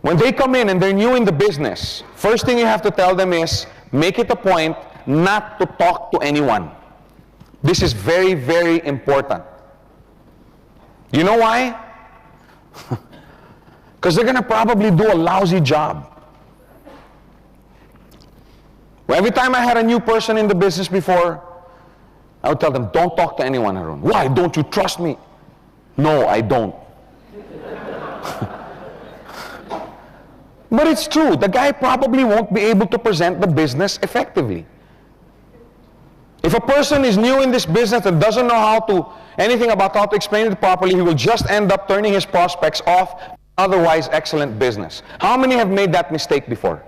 When they come in and they're new in the business, first thing you have to tell them is, make it a point not to talk to anyone. This is very, very important. You know why? Because they're going to probably do a lousy job. Well, every time I had a new person in the business before, I would tell them, don't talk to anyone, Arun. Why? Don't you trust me? No, I don't. But it's true. The guy probably won't be able to present the business effectively. If a person is new in this business and doesn't know anything about how to explain it properly, he will just end up turning his prospects off otherwise excellent business. How many have made that mistake before?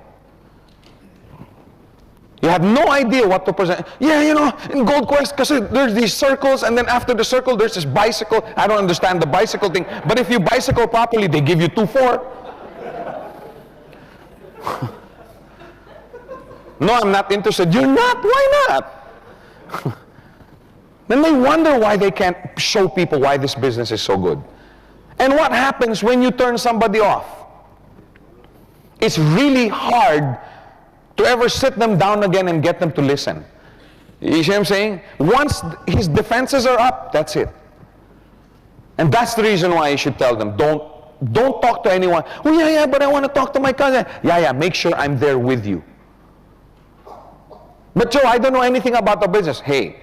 You have no idea what to present. Yeah, you know, in Gold Quest, because there's these circles, and then after the circle, there's this bicycle. I don't understand the bicycle thing. But if you bicycle properly, they give you 2-4. No, I'm not interested. You're not? Why not? Then they wonder why they can't show people why this business is so good. And what happens when you turn somebody off? It's really hard to ever sit them down again and get them to listen. You see what I'm saying? Once his defenses are up, that's it. And that's the reason why you should tell them, don't talk to anyone. Oh, yeah, but I want to talk to my cousin. Yeah, make sure I'm there with you. But Joe, I don't know anything about the business. Hey,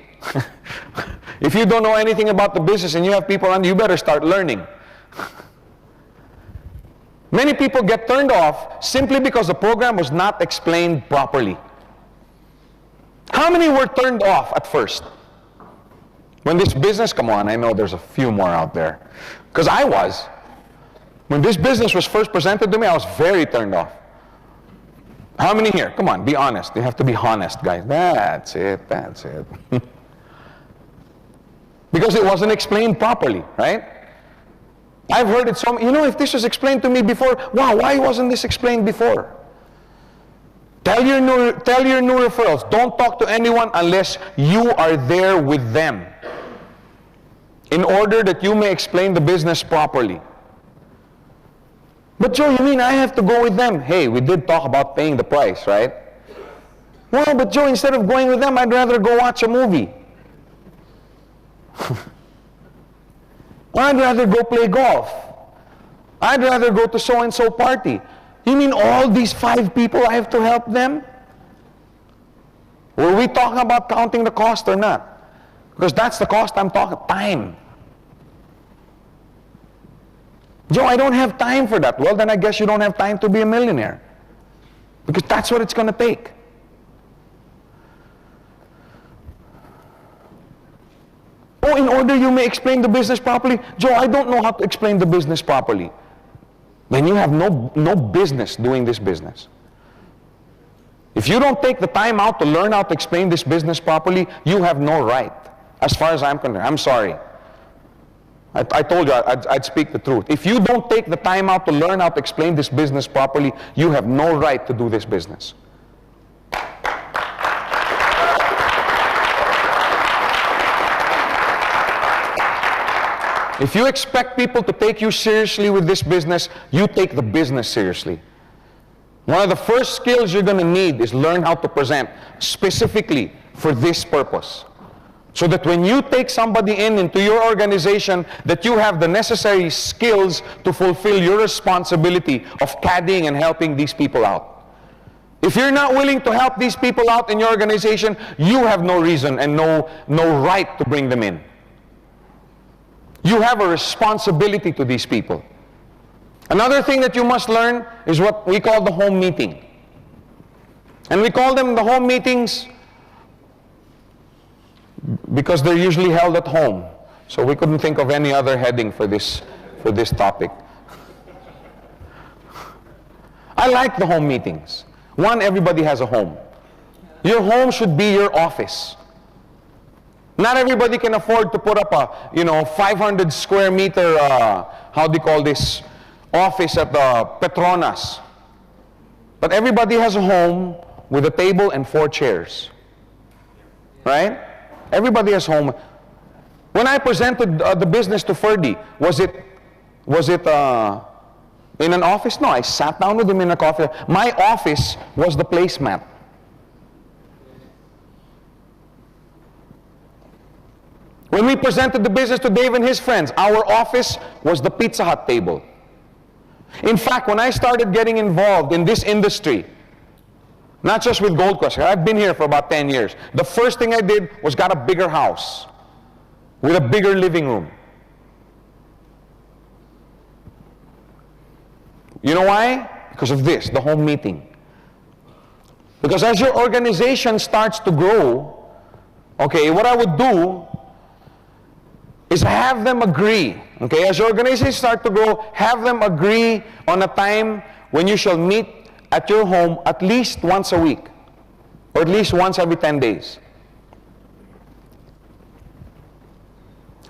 if you don't know anything about the business and you have people around, you better start learning. Many people get turned off simply because the program was not explained properly. How many were turned off at first? When this business, come on, I know there's a few more out there. Because I was. When this business was first presented to me, I was very turned off. How many here? Come on, be honest. You have to be honest, guys. That's it, that's it. Because it wasn't explained properly, right? I've heard it so, you know, if this was explained to me before, wow, why wasn't this explained before? Tell your new referrals, don't talk to anyone unless you are there with them, in order that you may explain the business properly. But Joe, you mean I have to go with them? Hey, we did talk about paying the price, right? Well, but Joe, instead of going with them, I'd rather go watch a movie. I'd rather go play golf. I'd rather go to so-and-so party. You mean all these 5 people, I have to help them? Were we talking about counting the cost or not? Because that's the cost I'm talking, time. Joe, I don't have time for that. Well, then I guess you don't have time to be a millionaire. Because that's what it's going to take. Oh, in order you may explain the business properly. Joe, I don't know how to explain the business properly. Then you have no business doing this business. If you don't take the time out to learn how to explain this business properly, you have no right. As far as I'm concerned, I'm sorry. I told you I'd speak the truth. If you don't take the time out to learn how to explain this business properly, you have no right to do this business. If you expect people to take you seriously with this business, you take the business seriously. One of the first skills you're going to need is learn how to present specifically for this purpose. So that when you take somebody into your organization, that you have the necessary skills to fulfill your responsibility of caddying and helping these people out. If you're not willing to help these people out in your organization, you have no reason and no right to bring them in. You have a responsibility to these people. Another thing that you must learn is what we call the home meeting. And we call them the home meetings because they're usually held at home. So we couldn't think of any other heading for this topic. I like the home meetings. One, everybody has a home. Your home should be your office. Not everybody can afford to put up a, 500 square meter, how do you call this, office at the Petronas. But everybody has a home with a table and 4 chairs. Right? Everybody has home. When I presented the business to Ferdy, was it In an office? No, I sat down with him in a coffee. My office was the placemat. When we presented the business to Dave and his friends, our office was the Pizza Hut table. In fact, when I started getting involved in this industry, not just with Gold Quest, I've been here for about 10 years. The first thing I did was got a bigger house with a bigger living room. You know why? Because of this, the home meeting. Because as your organization starts to grow, okay, what I would do is have them agree. Okay, as your organization starts to grow, have them agree on a time when you shall meet at your home at least once a week, or at least once every 10 days.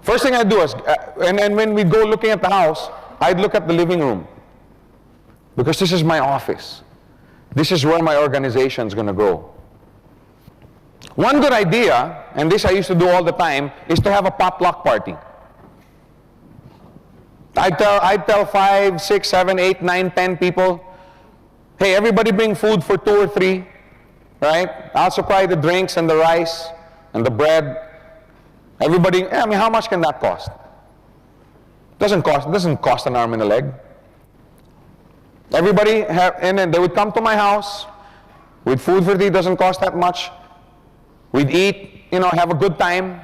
First thing I do is, and when we go looking at the house, I'd look at the living room. Because this is my office. This is where my organization is going to grow. One good idea, and this I used to do all the time, is to have a potluck party. I'd tell 5, 6, 7, 8, 9, 10 people, hey, everybody bring food for 2 or 3, right? I'll supply the drinks and the rice and the bread. Everybody, I mean, how much can that cost? It doesn't cost an arm and a leg. Everybody, and then they would come to my house with food for 3, doesn't cost that much. We'd eat, you know, have a good time.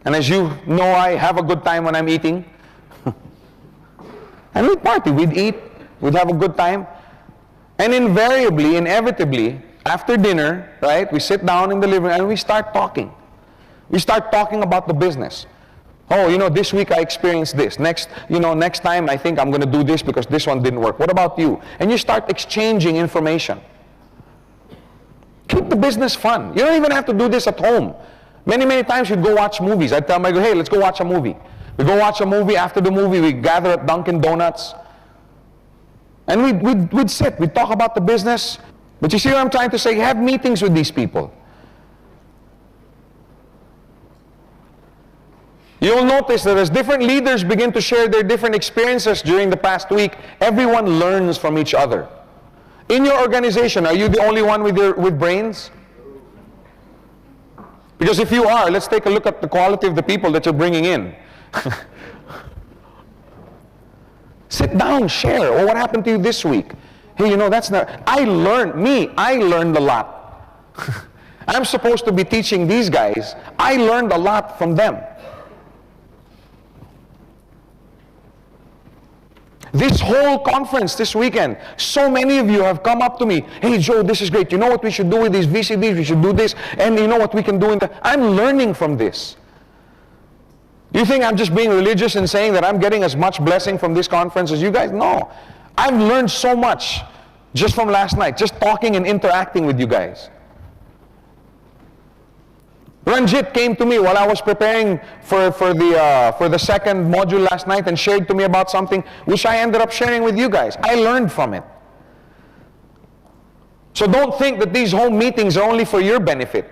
And as you know, I have a good time when I'm eating. And we'd party, we'd eat, we'd have a good time. And invariably, inevitably, after dinner, right, we sit down in the living room and we start talking. We start talking about the business. Oh, you know, this week I experienced this. Next time I think I'm going to do this because this one didn't work. What about you? And you start exchanging information. Keep the business fun. You don't even have to do this at home. Many, many times you'd go watch movies. I'd tell my girl, hey, let's go watch a movie. We go watch a movie. After the movie, we gather at Dunkin' Donuts. And we'd sit. We'd talk about the business. But you see what I'm trying to say? Have meetings with these people. You'll notice that as different leaders begin to share their different experiences during the past week, everyone learns from each other. In your organization, are you the only one with brains? Because if you are, let's take a look at the quality of the people that you're bringing in. Sit down, share. Oh, what happened to you this week? Hey, you know, that's not... I learned a lot. I'm supposed to be teaching these guys. I learned a lot from them. This whole conference this weekend, so many of you have come up to me, hey Joe, this is great. You know what we should do with these VCDs? We should do this. And you know what we can do in the... I'm learning from this. You think I'm just being religious and saying that I'm getting as much blessing from this conference as you guys? No. I've learned so much just from last night, just talking and interacting with you guys. Ranjit came to me while I was preparing for the second module last night and shared to me about something which I ended up sharing with you guys. I learned from it. So don't think that these home meetings are only for your benefit.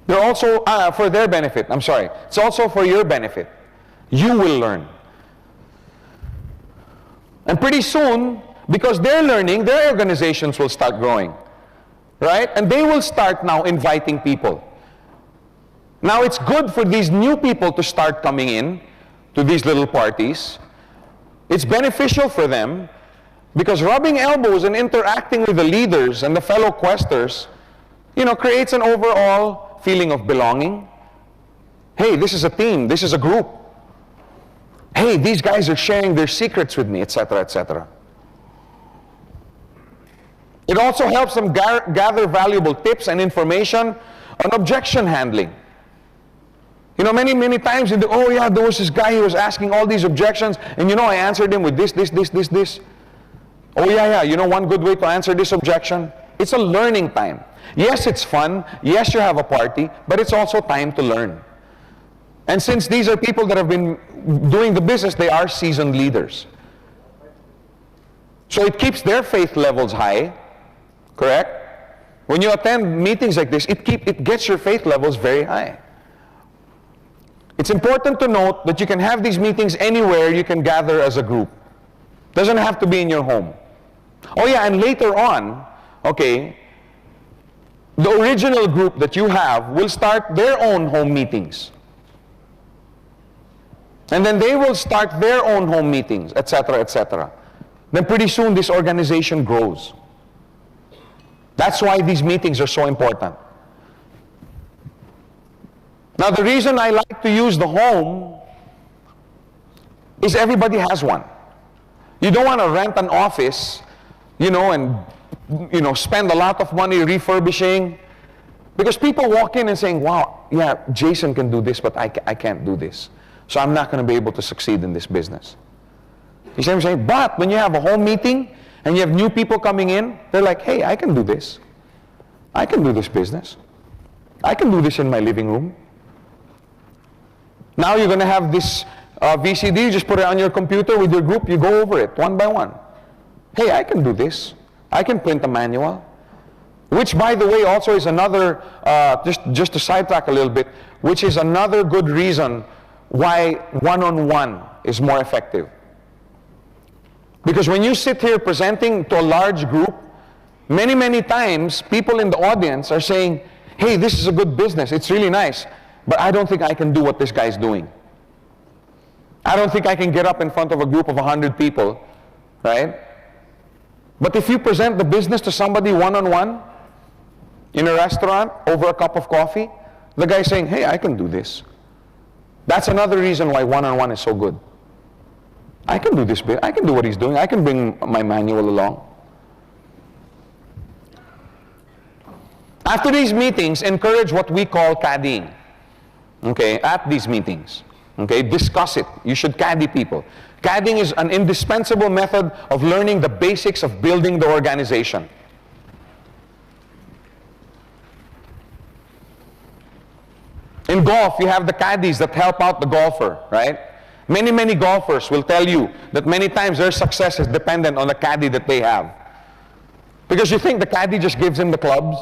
They're also for their benefit. I'm sorry. It's also for your benefit. You will learn. And pretty soon, because they're learning, their organizations will start growing. Right? And they will start now inviting people. Now it's good for these new people to start coming in to these little parties. It's beneficial for them because rubbing elbows and interacting with the leaders and the fellow questers, you know, creates an overall feeling of belonging. Hey, this is a team, this is a group. Hey, these guys are sharing their secrets with me, etc., etc. It also helps them gather valuable tips and information on objection handling. You know, many, many times, oh yeah, there was this guy who was asking all these objections, and you know, I answered him with this. Oh yeah, you know one good way to answer this objection? It's a learning time. Yes, it's fun. Yes, you have a party, but it's also time to learn. And since these are people that have been doing the business, they are seasoned leaders. So it keeps their faith levels high. Correct? When you attend meetings like this, it gets your faith levels very high. It's important to note that you can have these meetings anywhere you can gather as a group. Doesn't have to be in your home. Oh yeah, and later on, okay, the original group that you have will start their own home meetings. And then they will start their own home meetings, etc., etc. Then pretty soon this organization grows. That's why these meetings are so important. Now the reason I like to use the home is everybody has one. You don't want to rent an office, and spend a lot of money refurbishing, because people walk in and saying, wow, yeah, Jason can do this, but I can't do this. So I'm not going to be able to succeed in this business. You see what I'm saying? But when you have a home meeting and you have new people coming in, they're like, hey, I can do this. I can do this business. I can do this in my living room. Now you're going to have this VCD, you just put it on your computer with your group, you go over it one by one. Hey, I can do this. I can print a manual. Which, by the way, also is another, just to sidetrack a little bit, which is another good reason why one-on-one is more effective. Because when you sit here presenting to a large group, many, many times people in the audience are saying, hey, this is a good business, it's really nice, but I don't think I can do what this guy's doing. I don't think I can get up in front of a group of 100 people, right? But if you present the business to somebody one-on-one, in a restaurant, over a cup of coffee, the guy's saying, hey, I can do this. That's another reason why one-on-one is so good. I can do this bit. I can do what he's doing. I can bring my manual along. After these meetings, encourage what we call caddying. Okay, at these meetings. Okay, discuss it. You should caddy people. Caddying is an indispensable method of learning the basics of building the organization. In golf, you have the caddies that help out the golfer, right? Many, many golfers will tell you that many times their success is dependent on the caddy that they have. Because you think the caddy just gives him the clubs?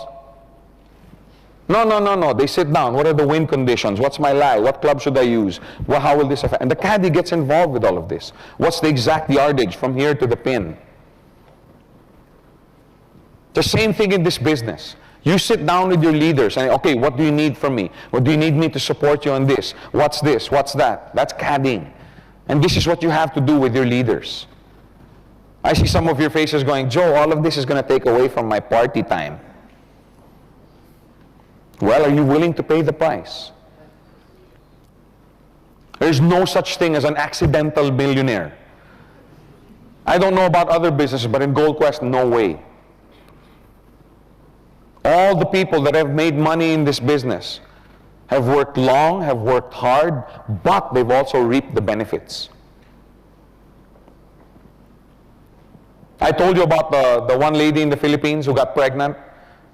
No. They sit down. What are the wind conditions? What's my lie? What club should I use? Well, how will this affect? And the caddy gets involved with all of this. What's the exact yardage from here to the pin? The same thing in this business. You sit down with your leaders and, okay, what do you need from me? What do you need me to support you on this? What's this? What's that? That's caddying. And this is what you have to do with your leaders. I see some of your faces going, Joe, all of this is going to take away from my party time. Well, are you willing to pay the price? There's no such thing as an accidental millionaire. I don't know about other businesses, but in Gold Quest, no way. All the people that have made money in this business have worked long, have worked hard, but they've also reaped the benefits. I told you about the one lady in the Philippines who got pregnant.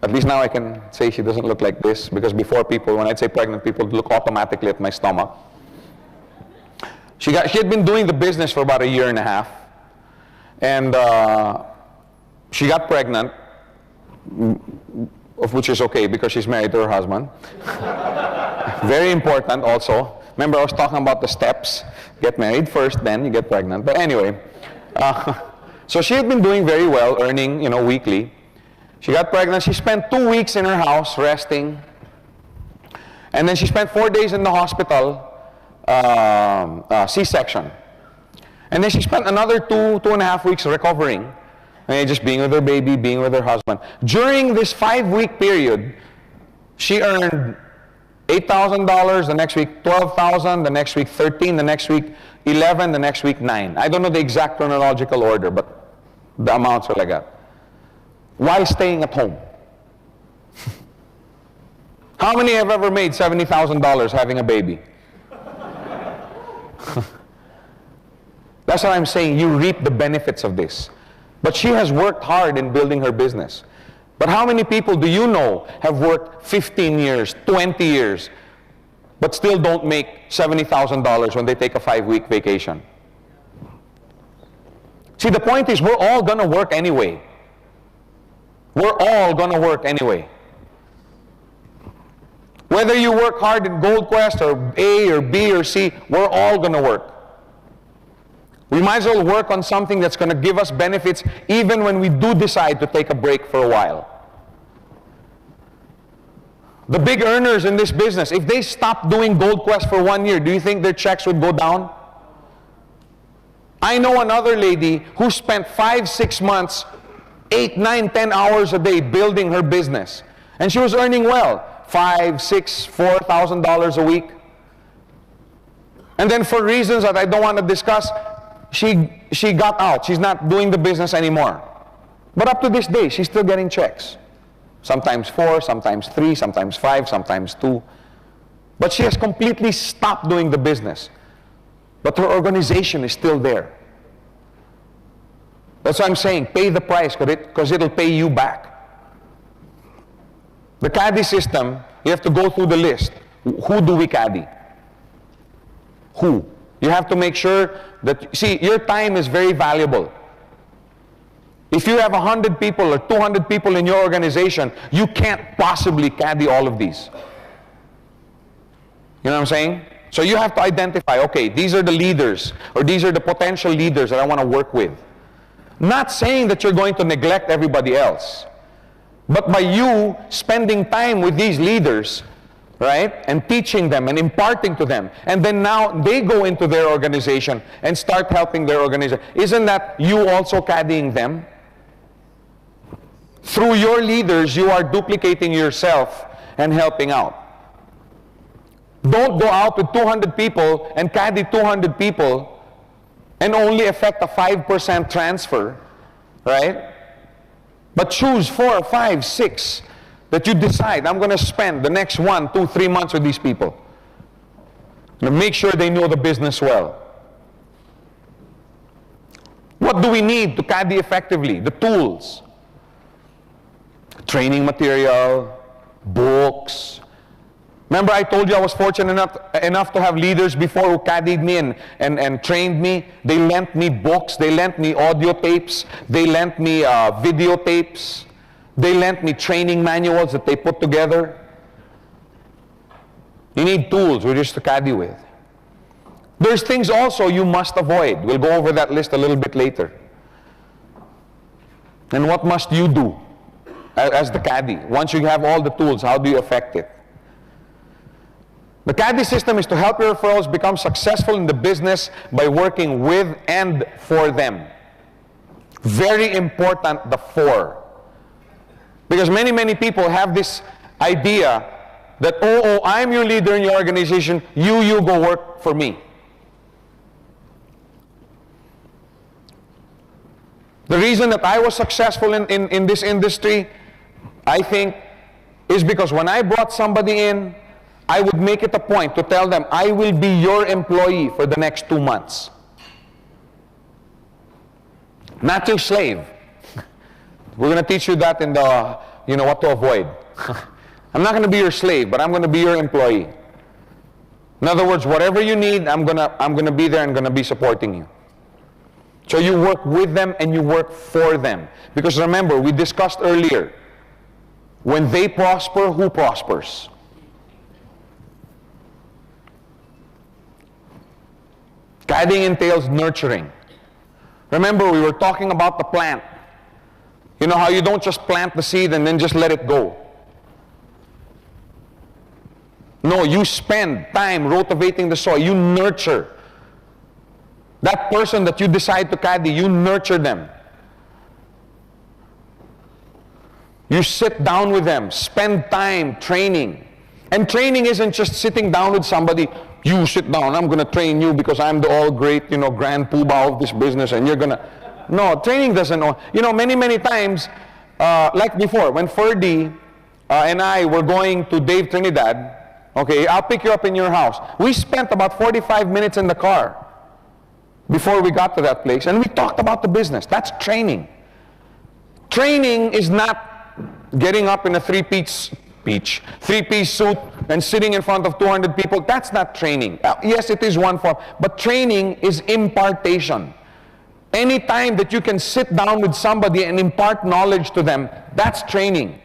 At least now I can say she doesn't look like this, because before people, when I'd say pregnant, people would look automatically at my stomach. She had been doing the business for about 1.5 years, and she got pregnant, of which is okay because she's married to her husband. Very important also. Remember I was talking about the steps. Get married first, then you get pregnant. But anyway, so she had been doing very well, earning, weekly. She got pregnant. She spent 2 weeks in her house resting. And then she spent 4 days in the hospital, C-section. And then she spent another 2.5 weeks recovering. And just being with her baby, being with her husband. During this 5-week period, she earned $8,000, the next week $12,000, the next week $13,000, the next week $11,000, the next week $9,000. I don't know the exact chronological order, but the amounts are like that. While staying at home. How many have ever made $70,000 having a baby? That's what I'm saying. You reap the benefits of this. But she has worked hard in building her business. But how many people do you know have worked 15 years, 20 years, but still don't make $70,000 when they take a 5-week vacation? See, the point is we're all going to work anyway. We're all going to work anyway. Whether you work hard in Gold Quest or A or B or C, we're all going to work. We might as well work on something that's going to give us benefits even when we do decide to take a break for a while. The big earners in this business, if they stop doing Gold Quest for 1 year, do you think their checks would go down? I know another lady who spent 5, 6 months, 8, 9, 10 hours a day building her business. And she was earning well, $5,000, $6,000, $4,000 a week. And then for reasons that I don't want to discuss, she got out. She's not doing the business anymore. But up to this day, she's still getting checks. Sometimes 4, sometimes 3, sometimes 5, sometimes 2. But she has completely stopped doing the business. But her organization is still there. That's why I'm saying, pay the price, because it'll pay you back. The caddy system, you have to go through the list. Who do we caddy? Who? You have to make sure that, see, your time is very valuable. If you have 100 people or 200 people in your organization, you can't possibly caddy all of these. You know what I'm saying? So you have to identify, okay, these are the leaders, or these are the potential leaders that I want to work with. Not saying that you're going to neglect everybody else, but by you spending time with these leaders, right, and teaching them and imparting to them, and then now they go into their organization and start helping their organization. Isn't that you also caddying them? Through your leaders, you are duplicating yourself and helping out. Don't go out with 200 people and caddy 200 people and only affect a 5% transfer, right? But choose 4, 5, 6 that you decide, I'm going to spend the next 1, 2, 3 months with these people. And make sure they know the business well. What do we need to caddy effectively? The tools. Training material, books. Remember I told you I was fortunate enough to have leaders before who caddied me and trained me. They lent me books, they lent me audio tapes, they lent me videotapes, they lent me training manuals that they put together. You need tools just to caddy with. There's things also you must avoid. We'll go over that list a little bit later. And what must you do as the caddy? Once you have all the tools, how do you affect it? The caddy system is to help your referrals become successful in the business by working with and for them. Very important, the for. Because many people have this idea that, oh, I'm your leader in your organization, you go work for me. The reason that I was successful in this industry, I think, is because when I brought somebody in, I would make it a point to tell them, I will be your employee for the next 2 months. Not your slave. We're going to teach you that in the, what to avoid. I'm not going to be your slave, but I'm going to be your employee. In other words, whatever you need, I'm going to be there and going to be supporting you. So you work with them and you work for them. Because remember, we discussed earlier, when they prosper, who prospers? Caddying entails nurturing. Remember, we were talking about the plant. You know how you don't just plant the seed and then just let it go. No, you spend time cultivating the soil. You nurture. That person that you decide to caddy, you nurture them. You sit down with them, spend time training. And training isn't just sitting down with somebody, you sit down, I'm going to train you because I'm the all great, grand poobah of this business and you're going to... No, training doesn't... many times, like before, when Ferdy and I were going to Dave Trinidad, okay, I'll pick you up in your house. We spent about 45 minutes in the car before we got to that place, and we talked about the business. That's training. Training is not getting up in a three-piece suit and sitting in front of 200 people. That's not training. Yes, it is one form, but training is impartation. Any time that you can sit down with somebody and impart knowledge to them, that's training.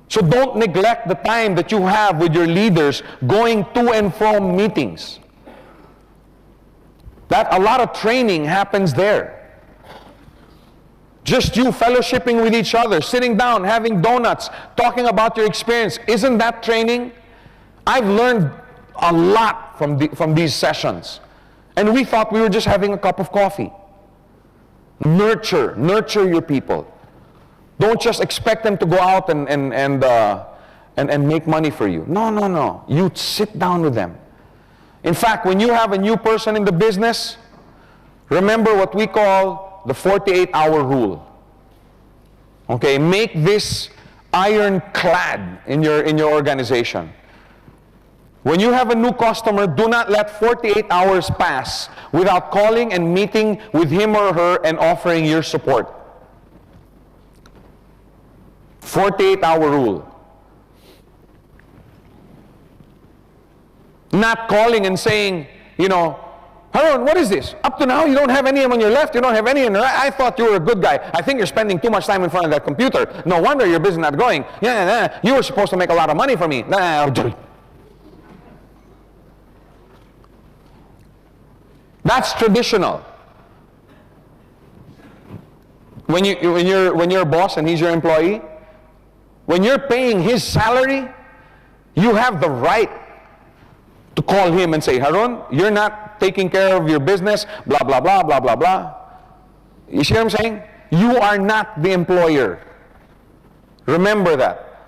So don't neglect the time that you have with your leaders going to and from meetings. That a lot of training happens there. Just you fellowshipping with each other, sitting down, having donuts, talking about your experience. Isn't that training? I've learned a lot from these sessions. And we thought we were just having a cup of coffee. Nurture your people. Don't just expect them to go out and make money for you. No. You sit down with them. In fact, when you have a new person in the business, remember what we call the 48-hour rule. Okay, make this ironclad in your organization. When you have a new customer, do not let 48 hours pass without calling and meeting with him or her and offering your support. 48-hour rule. Not calling and saying, Haroon, what is this? Up to now, you don't have any on your left, you don't have any on your right. I thought you were a good guy. I think you're spending too much time in front of that computer. No wonder your business not going. You were supposed to make a lot of money for me. That's traditional. When you're a boss and he's your employee, when you're paying his salary, you have the right to call him and say, Haroon, you're not taking care of your business, blah, blah, blah, blah, blah, blah. You see what I'm saying? You are not the employer. Remember that.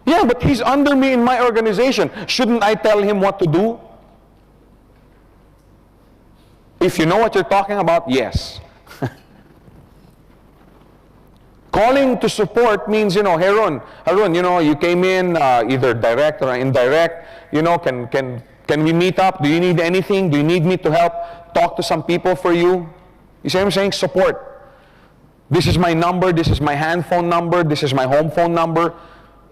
Yeah, but he's under me in my organization. Shouldn't I tell him what to do? If you know what you're talking about, yes. Calling to support means, Haroon, you came in either direct or indirect. Can we meet up? Do you need anything? Do you need me to help talk to some people for you? You see what I'm saying? Support. This is my number. This is my hand phone number. This is my home phone number.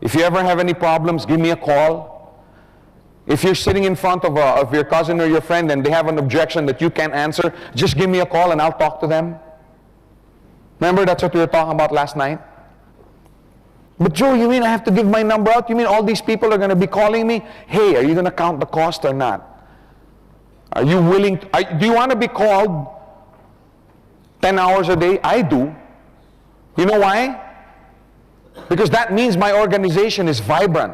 If you ever have any problems, give me a call. If you're sitting in front of your cousin or your friend and they have an objection that you can't answer, just give me a call and I'll talk to them. Remember, that's what we were talking about last night? But Joe, you mean I have to give my number out? You mean all these people are going to be calling me? Hey, are you going to count the cost or not? Are you willing to, do you want to be called 10 hours a day? I do. You know why? Because that means my organization is vibrant.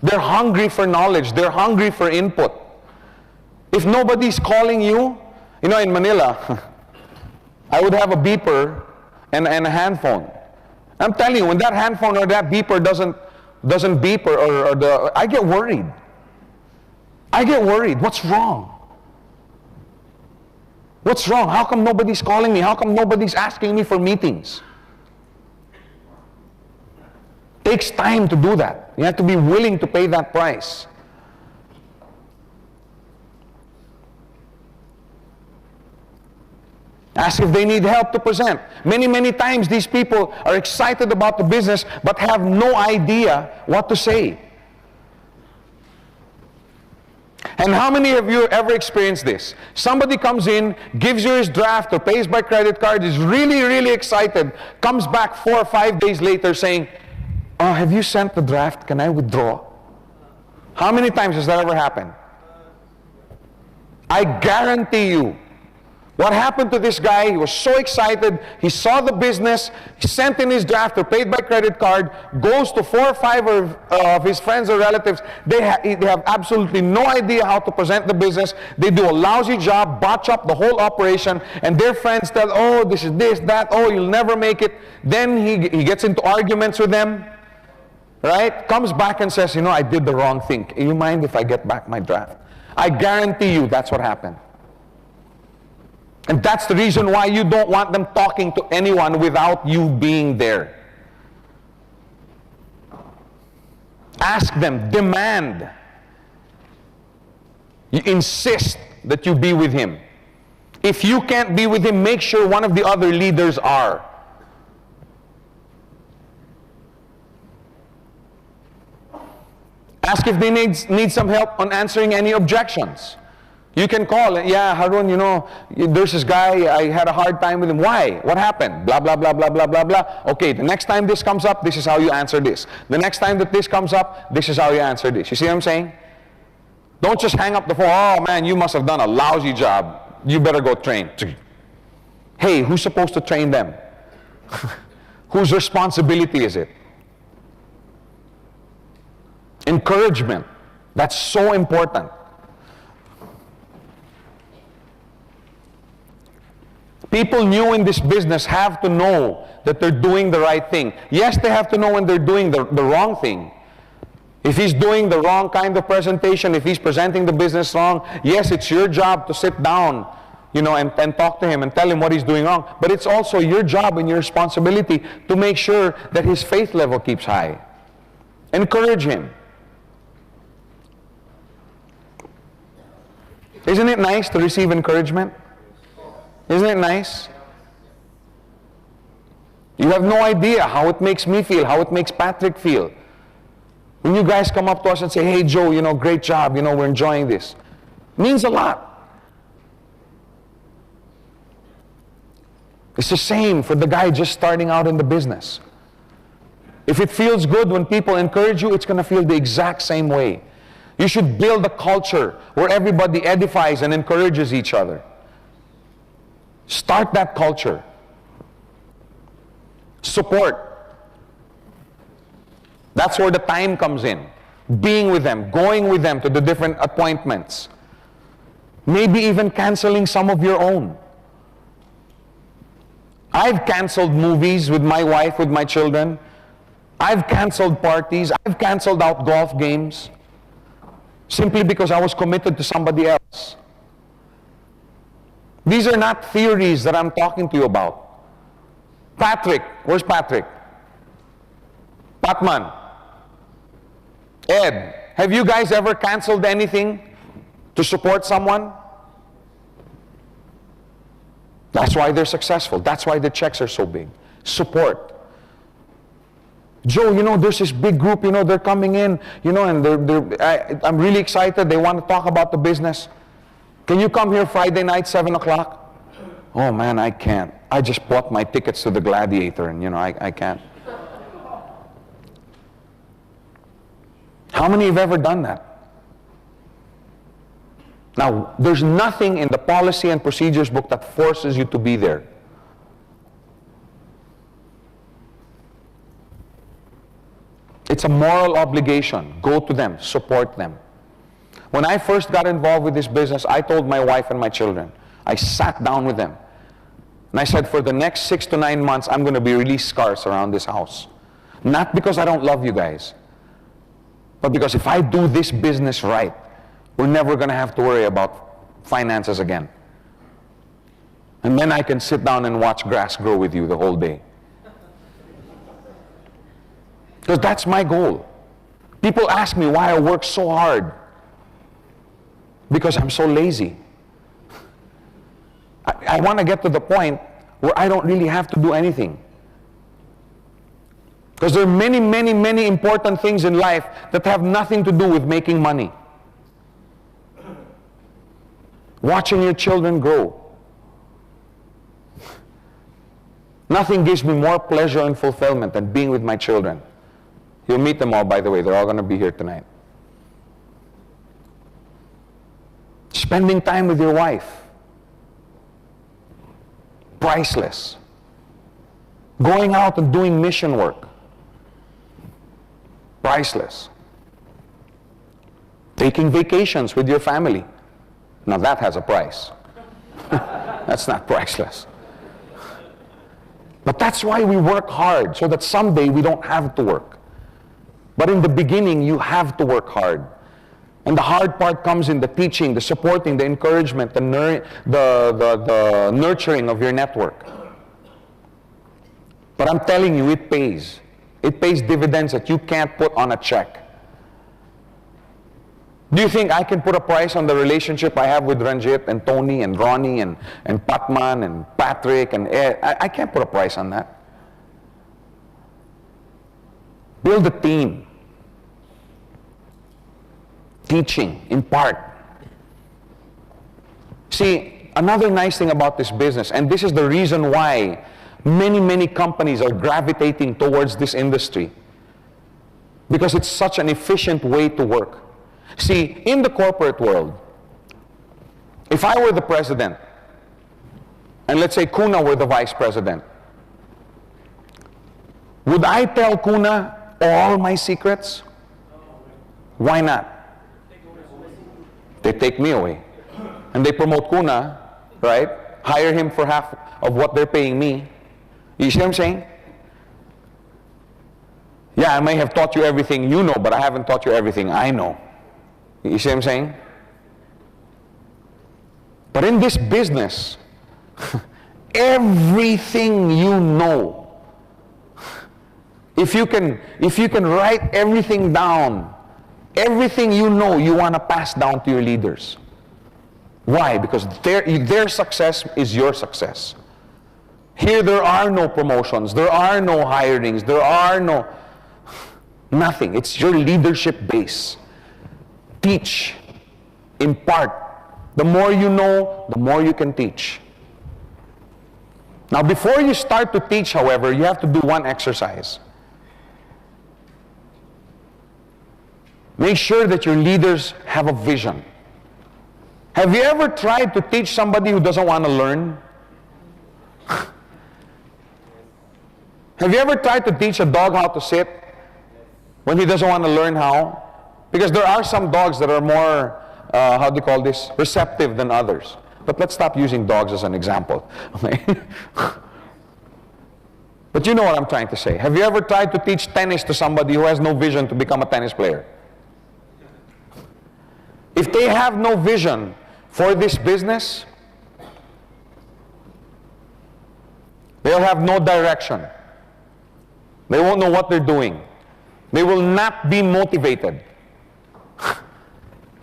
They're hungry for knowledge. They're hungry for input. If nobody's calling you, in Manila, I would have a beeper and a hand phone. I'm telling you, when that hand phone or that beeper doesn't beep or I get worried. I get worried. What's wrong? What's wrong? How come nobody's calling me? How come nobody's asking me for meetings? It takes time to do that. You have to be willing to pay that price. Ask if they need help to present. Many times these people are excited about the business but have no idea what to say. And how many of you ever experienced this? Somebody comes in, gives you his draft or pays by credit card, is really excited, comes back 4 or 5 days later saying, oh, have you sent the draft? Can I withdraw? How many times has that ever happened? I guarantee you, what happened to this guy, he was so excited, he saw the business, he sent in his draft or paid by credit card, goes to 4 or 5 of his friends or relatives, they have absolutely no idea how to present the business, they do a lousy job, botch up the whole operation, and their friends tell, oh, this is this, that, oh, you'll never make it. Then he gets into arguments with them, right? Comes back and says, I did the wrong thing. You mind if I get back my draft? I guarantee you that's what happened. And that's the reason why you don't want them talking to anyone without you being there. Ask them, demand. You insist that you be with him. If you can't be with him, make sure one of the other leaders are. Ask if they need some help on answering any objections. You can call, yeah, Harun, you know, there's this guy, I had a hard time with him. Why? What happened? Blah, blah, blah, blah, blah, blah, blah. Okay, the next time this comes up, this is how you answer this. The next time that this comes up, this is how you answer this. You see what I'm saying? Don't just hang up the phone. Oh, man, you must have done a lousy job. You better go train. Hey, who's supposed to train them? Whose responsibility is it? Encouragement. That's so important. People new in this business have to know that they're doing the right thing. Yes, they have to know when they're doing the wrong thing. If he's doing the wrong kind of presentation, if he's presenting the business wrong, yes, it's your job to sit down, you know, and talk to him and tell him what he's doing wrong. But it's also your job and your responsibility to make sure that his faith level keeps high. Encourage him. Isn't it nice to receive encouragement? Isn't it nice? You have no idea how it makes me feel, how it makes Patrick feel. When you guys come up to us and say, hey Joe, you know, great job, you know, we're enjoying this. It means a lot. It's the same for the guy just starting out in the business. If it feels good when people encourage you, it's going to feel the exact same way. You should build a culture where everybody edifies and encourages each other. Start that culture. Support. That's where the time comes in. Being with them, going with them to the different appointments. Maybe even canceling some of your own. I've canceled movies with my wife, with my children. I've canceled parties. I've canceled out golf games. Simply because I was committed to somebody else. These are not theories that I'm talking to you about. Patrick, where's Patrick? Patman. Ed, have you guys ever canceled anything to support someone? That's why they're successful. That's why the checks are so big. Support. Joe, you know, there's this big group, you know, they're coming in, you know, and I'm really excited. They want to talk about the business. Can you come here Friday night, 7 o'clock? Oh man, I can't. I just bought my tickets to the Gladiator and, you know, I can't. How many have ever done that? Now, there's nothing in the policy and procedures book that forces you to be there. It's a moral obligation. Go to them, support them. When I first got involved with this business, I told my wife and my children, I sat down with them, and I said, for the next 6 to 9 months, I'm going to be really scarce around this house. Not because I don't love you guys, but because if I do this business right, we're never going to have to worry about finances again. And then I can sit down and watch grass grow with you the whole day. Because that's my goal. People ask me why I work so hard. Because I'm so lazy. I want to get to the point where I don't really have to do anything. Because there are many, many, many important things in life that have nothing to do with making money. Watching your children grow. Nothing gives me more pleasure and fulfillment than being with my children. You'll meet them all, by the way. They're all going to be here tonight. Spending time with your wife. Priceless. Going out and doing mission work. Priceless. Taking vacations with your family. Now that has a price. That's not priceless. But that's why we work hard, so that someday we don't have to work. But in the beginning, you have to work hard. And the hard part comes in the teaching, the supporting, the encouragement, the nurturing of your network. But I'm telling you, it pays. It pays dividends that you can't put on a check. Do you think I can put a price on the relationship I have with Ranjit and Tony and Ronnie and Patman and Patrick and Ed? I can't put a price on that. Build a team. Teaching, impart. See, another nice thing about this business, and this is the reason why many companies are gravitating towards this industry, because it's such an efficient way to work. See, in the corporate world, if I were the president, and let's say Kuna were the vice president, would I tell Kuna all my secrets? Why not? They take me away. And they promote Kuna, right? Hire him for half of what they're paying me. You see what I'm saying? Yeah, I may have taught you everything you know, but I haven't taught you everything I know. You see what I'm saying? But in this business, everything you know, if you can write everything down, everything you know, you want to pass down to your leaders. Why? Because their success is your success. Here there are no promotions, there are no hirings, there are nothing. It's your leadership base. Teach, impart. The more you know, the more you can teach. Now, before you start to teach, however, you have to do one exercise. Make sure that your leaders have a vision. Have you ever tried to teach somebody who doesn't want to learn? Have you ever tried to teach a dog how to sit when he doesn't want to learn how? Because there are some dogs that are more, how do you call this, receptive than others. But let's stop using dogs as an example. Okay? But you know what I'm trying to say. Have you ever tried to teach tennis to somebody who has no vision to become a tennis player? If they have no vision for this business, they'll have no direction. They won't know what they're doing. They will not be motivated.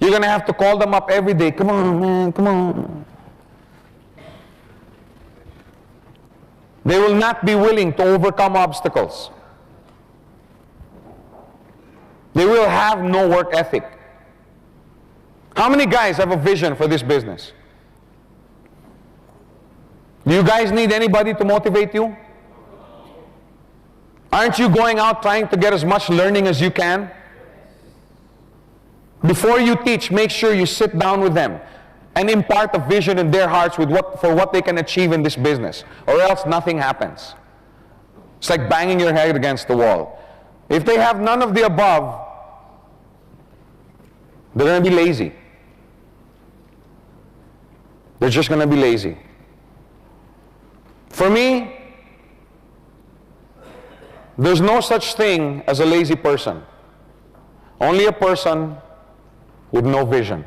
You're going to have to call them up every day. Come on, man, come on. They will not be willing to overcome obstacles. They will have no work ethic. How many guys have a vision for this business? Do you guys need anybody to motivate you? Aren't you going out trying to get as much learning as you can? Before you teach, make sure you sit down with them and impart a vision in their hearts for what they can achieve in this business, or else nothing happens. It's like banging your head against the wall. If they have none of the above, they're going to be lazy. They're just going to be lazy. For me, there's no such thing as a lazy person. Only a person with no vision.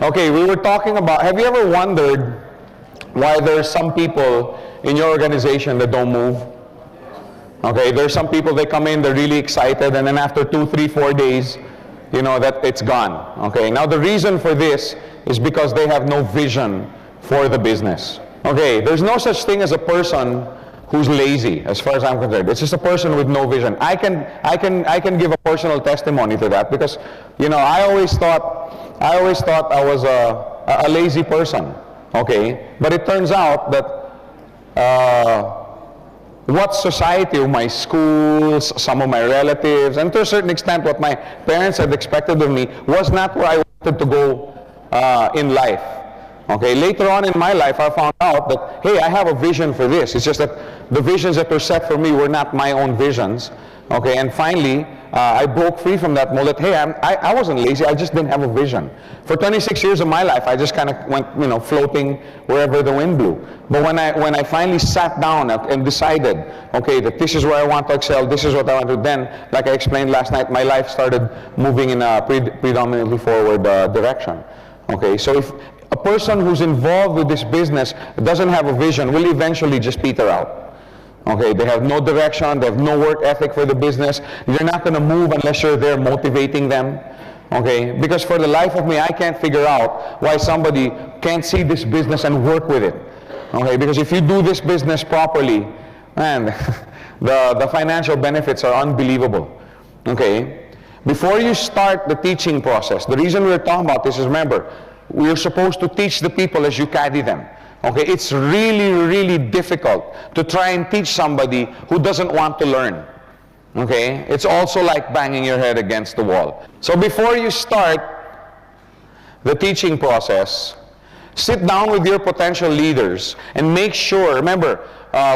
Okay, we were talking about, have you ever wondered why there's some people in your organization that don't move? Okay, there's some people, they come in, they're really excited, and then after 2, 3, 4 days, you know, that it's gone. Okay, now the reason for this is because they have no vision for the business. Okay, there's no such thing as a person who's lazy, as far as I'm concerned. It's just a person with no vision. I can give a personal testimony to that, because, you know, I always thought I was a lazy person. Okay, but it turns out that what society, or my schools, some of my relatives, and to a certain extent what my parents had expected of me, was not where I wanted to go in life. Okay, later on in my life, I found out that, hey, I have a vision for this. It's just that the visions that were set for me were not my own visions. Okay, and finally, I broke free from that mold that, hey, I wasn't lazy, I just didn't have a vision. For 26 years of my life, I just kind of went, you know, floating wherever the wind blew. But when I finally sat down and decided, okay, that this is where I want to excel, this is what I want to do, then, like I explained last night, my life started moving in a predominantly forward direction. Okay, so if a person who's involved with this business doesn't have a vision, will eventually just peter out. Okay, they have no direction, they have no work ethic for the business. They're not going to move unless you're there motivating them. Okay, because for the life of me, I can't figure out why somebody can't see this business and work with it. Okay, because if you do this business properly, man, the financial benefits are unbelievable. Okay, before you start the teaching process, the reason we're talking about this is, remember, we're supposed to teach the people as you caddy them. Okay, it's really, really difficult to try and teach somebody who doesn't want to learn. Okay, it's also like banging your head against the wall. So before you start the teaching process, sit down with your potential leaders and make sure, remember,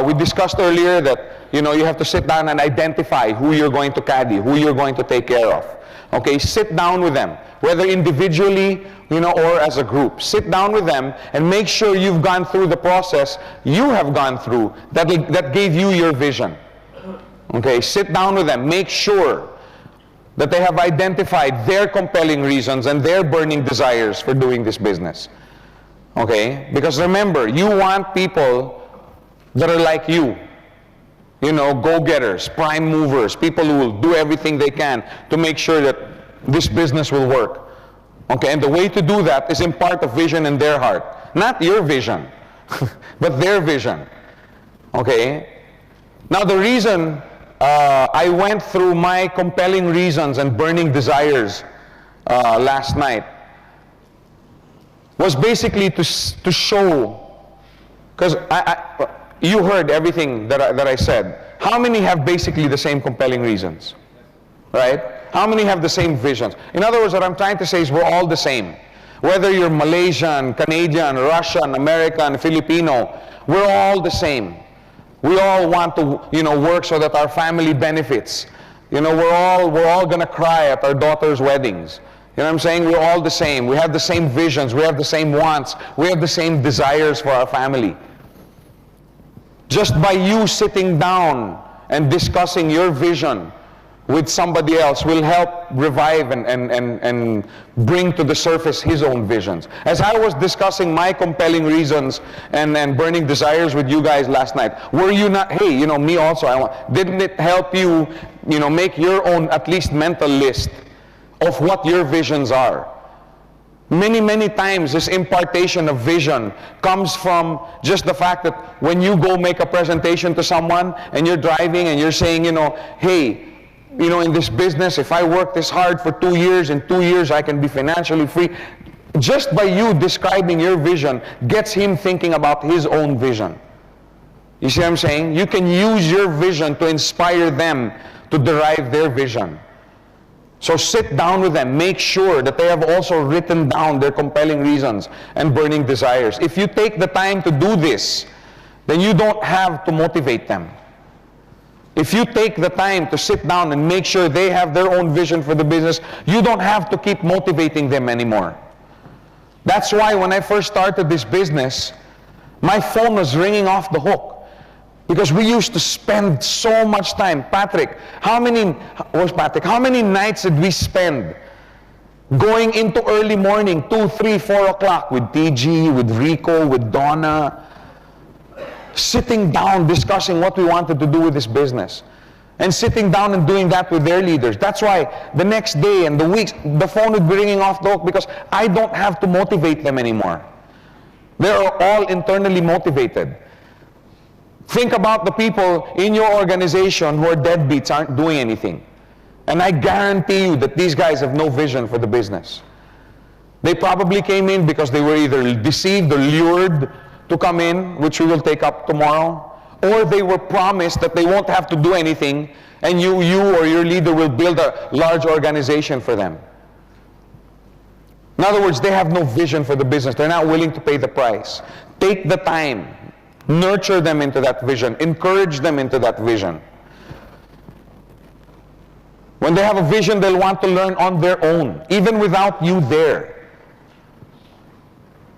we discussed earlier that, you know, you have to sit down and identify who you're going to caddy, who you're going to take care of. Okay, sit down with them, whether individually, you know, or as a group. Sit down with them and make sure you've gone through the process you have gone through that gave you your vision. Okay, sit down with them. Make sure that they have identified their compelling reasons and their burning desires for doing this business. Okay, because remember, you want people that are like you. You know, go-getters, prime movers, people who will do everything they can to make sure that this business will work. Okay, and the way to do that is impart a vision in their heart. Not your vision, but their vision. Okay? Now the reason I went through my compelling reasons and burning desires last night was basically to show, because you heard everything that I said. How many have basically the same compelling reasons? Right? How many have the same visions? In other words, what I'm trying to say is we're all the same. Whether you're Malaysian, Canadian, Russian, American, Filipino, we're all the same. We all want to, you know, work so that our family benefits. You know, we're all gonna cry at our daughter's weddings. You know what I'm saying? We're all the same. We have the same visions. We have the same wants. We have the same desires for our family. Just by you sitting down and discussing your vision with somebody else will help revive and bring to the surface his own visions. As I was discussing my compelling reasons and burning desires with you guys last night, were you not, hey, you know, me also, didn't it help you, you know, make your own at least mental list of what your visions are? Many, many times this impartation of vision comes from just the fact that when you go make a presentation to someone and you're driving and you're saying, you know, hey, you know, in this business, if I work this hard for 2 years, in 2 years I can be financially free. Just by you describing your vision gets him thinking about his own vision. You see what I'm saying? You can use your vision to inspire them to derive their vision. So sit down with them. Make sure that they have also written down their compelling reasons and burning desires. If you take the time to do this, then you don't have to motivate them. If you take the time to sit down and make sure they have their own vision for the business, you don't have to keep motivating them anymore. That's why when I first started this business, my phone was ringing off the hook. Because we used to spend so much time. Patrick, how many nights did we spend going into early morning, 2, 3, 4 o'clock with TG, with Rico, with Donna, sitting down discussing what we wanted to do with this business, and sitting down and doing that with their leaders. That's why the next day and the weeks, the phone would be ringing off the hook because I don't have to motivate them anymore. They're all internally motivated. Think about the people in your organization who are deadbeats, aren't doing anything. And I guarantee you that these guys have no vision for the business. They probably came in because they were either deceived or lured to come in, which we will take up tomorrow, or they were promised that they won't have to do anything and you or your leader will build a large organization for them. In other words, they have no vision for the business. They're not willing to pay the price. Take the time. Nurture them into that vision. Encourage them into that vision. When they have a vision, they'll want to learn on their own, even without you there.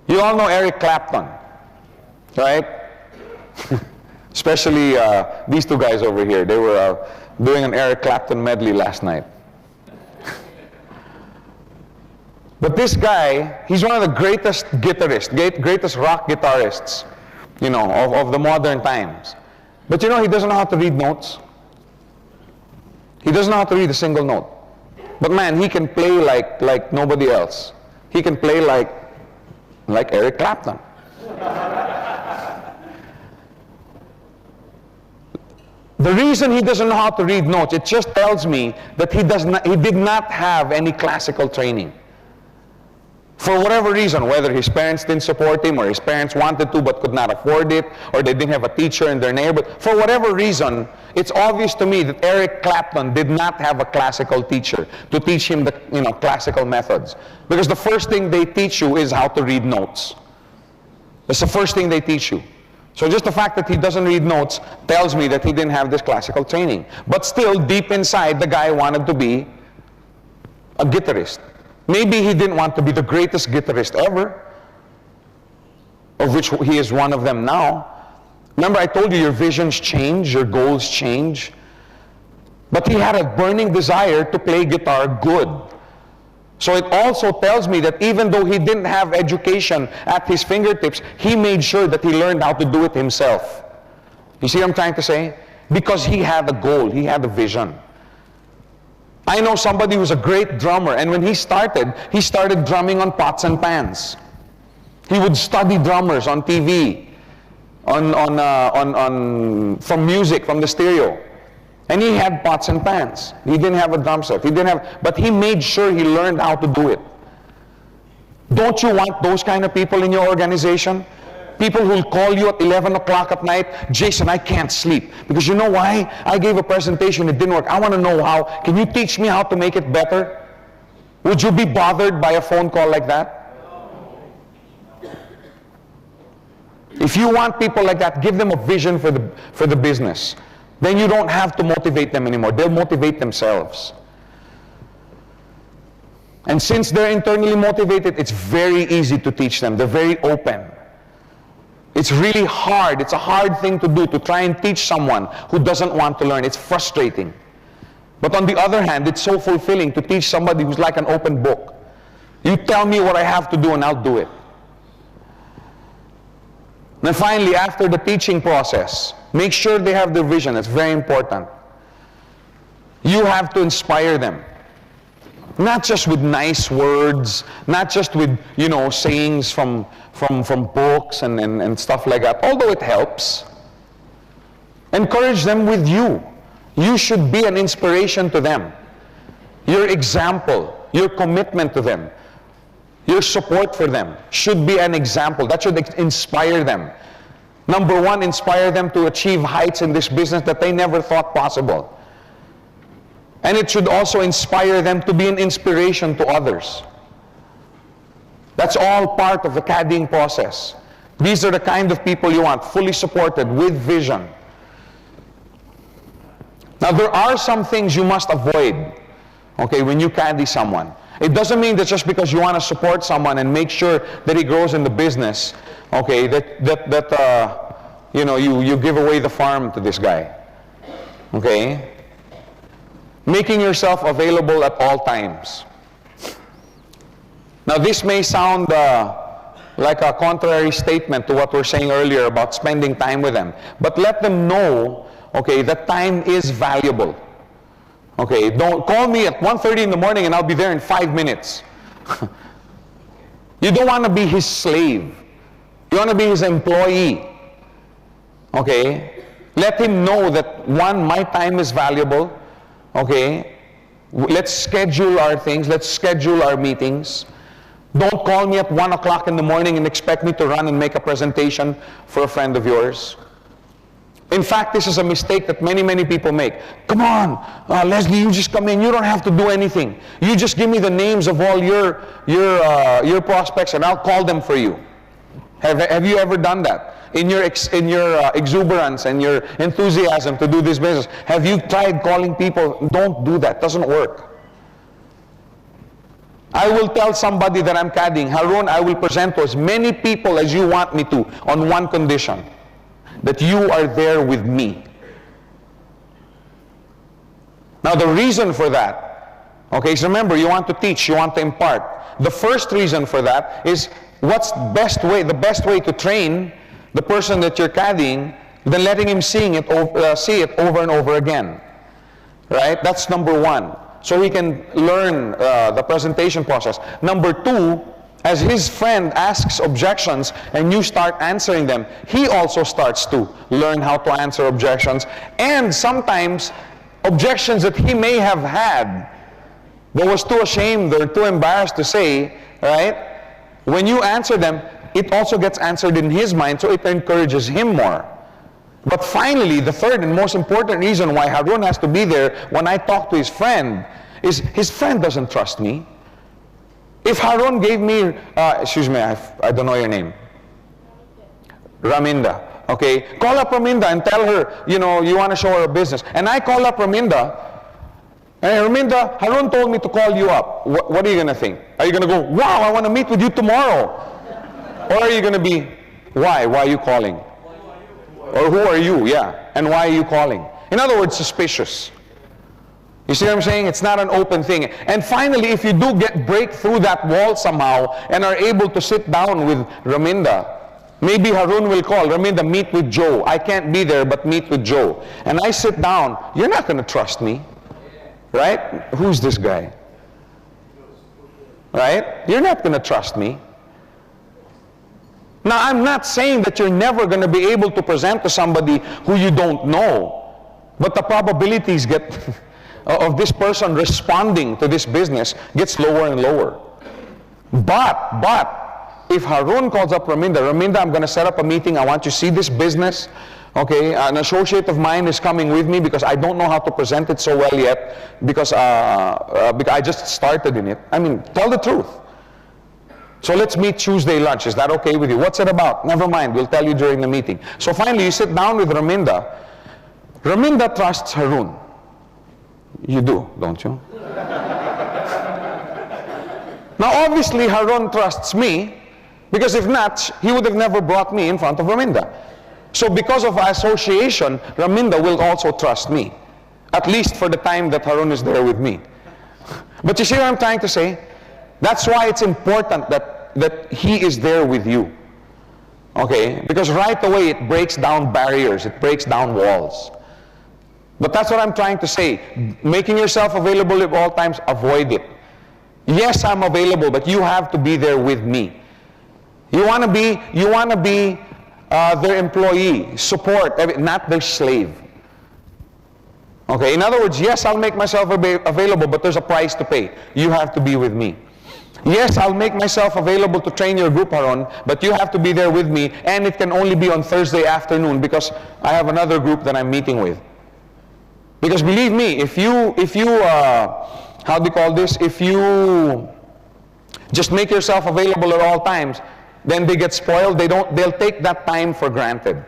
You all know Eric Clapton, right? Especially these two guys over here. They were doing an Eric Clapton medley last night. But this guy, he's one of the greatest guitarists, greatest rock guitarists, you know, of the modern times. But you know, he doesn't know how to read notes. He doesn't know how to read a single note. But man, he can play like nobody else. He can play like Eric Clapton. The reason he doesn't know how to read notes, it just tells me that he did not have any classical training. For whatever reason, whether his parents didn't support him or his parents wanted to but could not afford it, or they didn't have a teacher in their neighborhood, for whatever reason, it's obvious to me that Eric Clapton did not have a classical teacher to teach him the classical methods. Because the first thing they teach you is how to read notes. That's the first thing they teach you. So just the fact that he doesn't read notes tells me that he didn't have this classical training. But still, deep inside, the guy wanted to be a guitarist. Maybe he didn't want to be the greatest guitarist ever, of which he is one of them now. Remember, I told you your visions change, your goals change. But he had a burning desire to play guitar good. So it also tells me that even though he didn't have education at his fingertips, he made sure that he learned how to do it himself. You see what I'm trying to say? Because he had a goal, he had a vision. I know somebody who's a great drummer, and when he started drumming on pots and pans. He would study drummers on TV, from music, from the stereo. And he had pots and pans. He didn't have a drum set. But he made sure he learned how to do it. Don't you want those kind of people in your organization? People who will call you at 11 o'clock at night, Jason, I can't sleep. Because you know why? I gave a presentation, it didn't work. I want to know how. Can you teach me how to make it better? Would you be bothered by a phone call like that? If you want people like that, give them a vision for the business. Then you don't have to motivate them anymore. They'll motivate themselves. And since they're internally motivated, it's very easy to teach them. They're very open. It's really hard. It's a hard thing to do, to try and teach someone who doesn't want to learn. It's frustrating. But on the other hand, it's so fulfilling to teach somebody who's like an open book. You tell me what I have to do and I'll do it. Then finally, after the teaching process, make sure they have their vision. It's very important. You have to inspire them. Not just with nice words, not just with, sayings from books and stuff like that, although it helps. Encourage them with you. You should be an inspiration to them. Your example, your commitment to them, your support for them should be an example. That should inspire them. Number one, inspire them to achieve heights in this business that they never thought possible. And it should also inspire them to be an inspiration to others. That's all part of the caddying process. These are the kind of people you want, fully supported, with vision. Now, there are some things you must avoid, when you caddy someone. It doesn't mean that just because you want to support someone and make sure that he grows in the business, you give away the farm to this guy. Making yourself available at all times. Now, this may sound like a contrary statement to what we're saying earlier about spending time with them, but let them know, that time is valuable. Don't call me at 1:30 in the morning and I'll be there in 5 minutes. You don't want to be his slave. You want to be his employee. Let him know that, one, my time is valuable. Let's schedule our things. Let's schedule our meetings. Don't call me at 1 o'clock in the morning and expect me to run and make a presentation for a friend of yours. In fact, this is a mistake that many, many people make. Come on, Leslie, you just come in. You don't have to do anything. You just give me the names of all your prospects and I'll call them for you. Have you ever done that? In your exuberance and your enthusiasm to do this business, have you tried calling people? Don't do that. It doesn't work. I will tell somebody that I'm caddying, Harun, I will present to as many people as you want me to on one condition, that you are there with me. Now the reason for that, so remember, you want to teach, you want to impart. The first reason for that is the best way to train the person that you're caddying than letting him see it over and over again. Right? That's number one. So he can learn the presentation process. Number two, as his friend asks objections and you start answering them, he also starts to learn how to answer objections. And sometimes objections that he may have had but was too ashamed or too embarrassed to say, right? when you answer them, it also gets answered in his mind, so it encourages him more. But finally, the third and most important reason why Harun has to be there when I talk to his friend is his friend doesn't trust me. If Harun gave me, excuse me, I don't know your name. Raminda. Okay, call up Raminda and tell her, you know, you want to show her a business. And I call up Raminda, and Raminda, Harun told me to call you up. What are you going to think? Are you going to go, wow, I want to meet with you tomorrow? Or are you going to be, why? Why are you calling? Or who are you? Yeah. And why are you calling? In other words, suspicious. You see what I'm saying? It's not an open thing. And finally, if you do break through that wall somehow and are able to sit down with Raminda, maybe Harun will call, Raminda, meet with Joe. I can't be there, but meet with Joe. And I sit down, you're not going to trust me. Right? Who's this guy? Right? You're not going to trust me. Now, I'm not saying that you're never going to be able to present to somebody who you don't know. But the probabilities of this person responding to this business gets lower and lower. But, if Harun calls up Raminda, Raminda, I'm going to set up a meeting. I want you to see this business. Okay, an associate of mine is coming with me because I don't know how to present it so well yet because I just started in it. I mean, tell the truth. So let's meet Tuesday lunch. Is that okay with you? What's it about? Never mind. We'll tell you during the meeting. So finally, you sit down with Raminda. Raminda trusts Harun. You do, don't you? Now, obviously, Harun trusts me. Because if not, he would have never brought me in front of Raminda. So because of our association, Raminda will also trust me. At least for the time that Harun is there with me. But you see what I'm trying to say? That's why it's important that he is there with you. Okay? Because right away it breaks down barriers. It breaks down walls. But that's what I'm trying to say. Making yourself available at all times, avoid it. Yes, I'm available, but you have to be there with me. You want to be their employee, support, not their slave. Okay, in other words, yes, I'll make myself available, but there's a price to pay. You have to be with me. Yes, I'll make myself available to train your group, Harun, but you have to be there with me, and it can only be on Thursday afternoon because I have another group that I'm meeting with. Because believe me, if you how do you call this? If you just make yourself available at all times, then they get spoiled. They'll take that time for granted.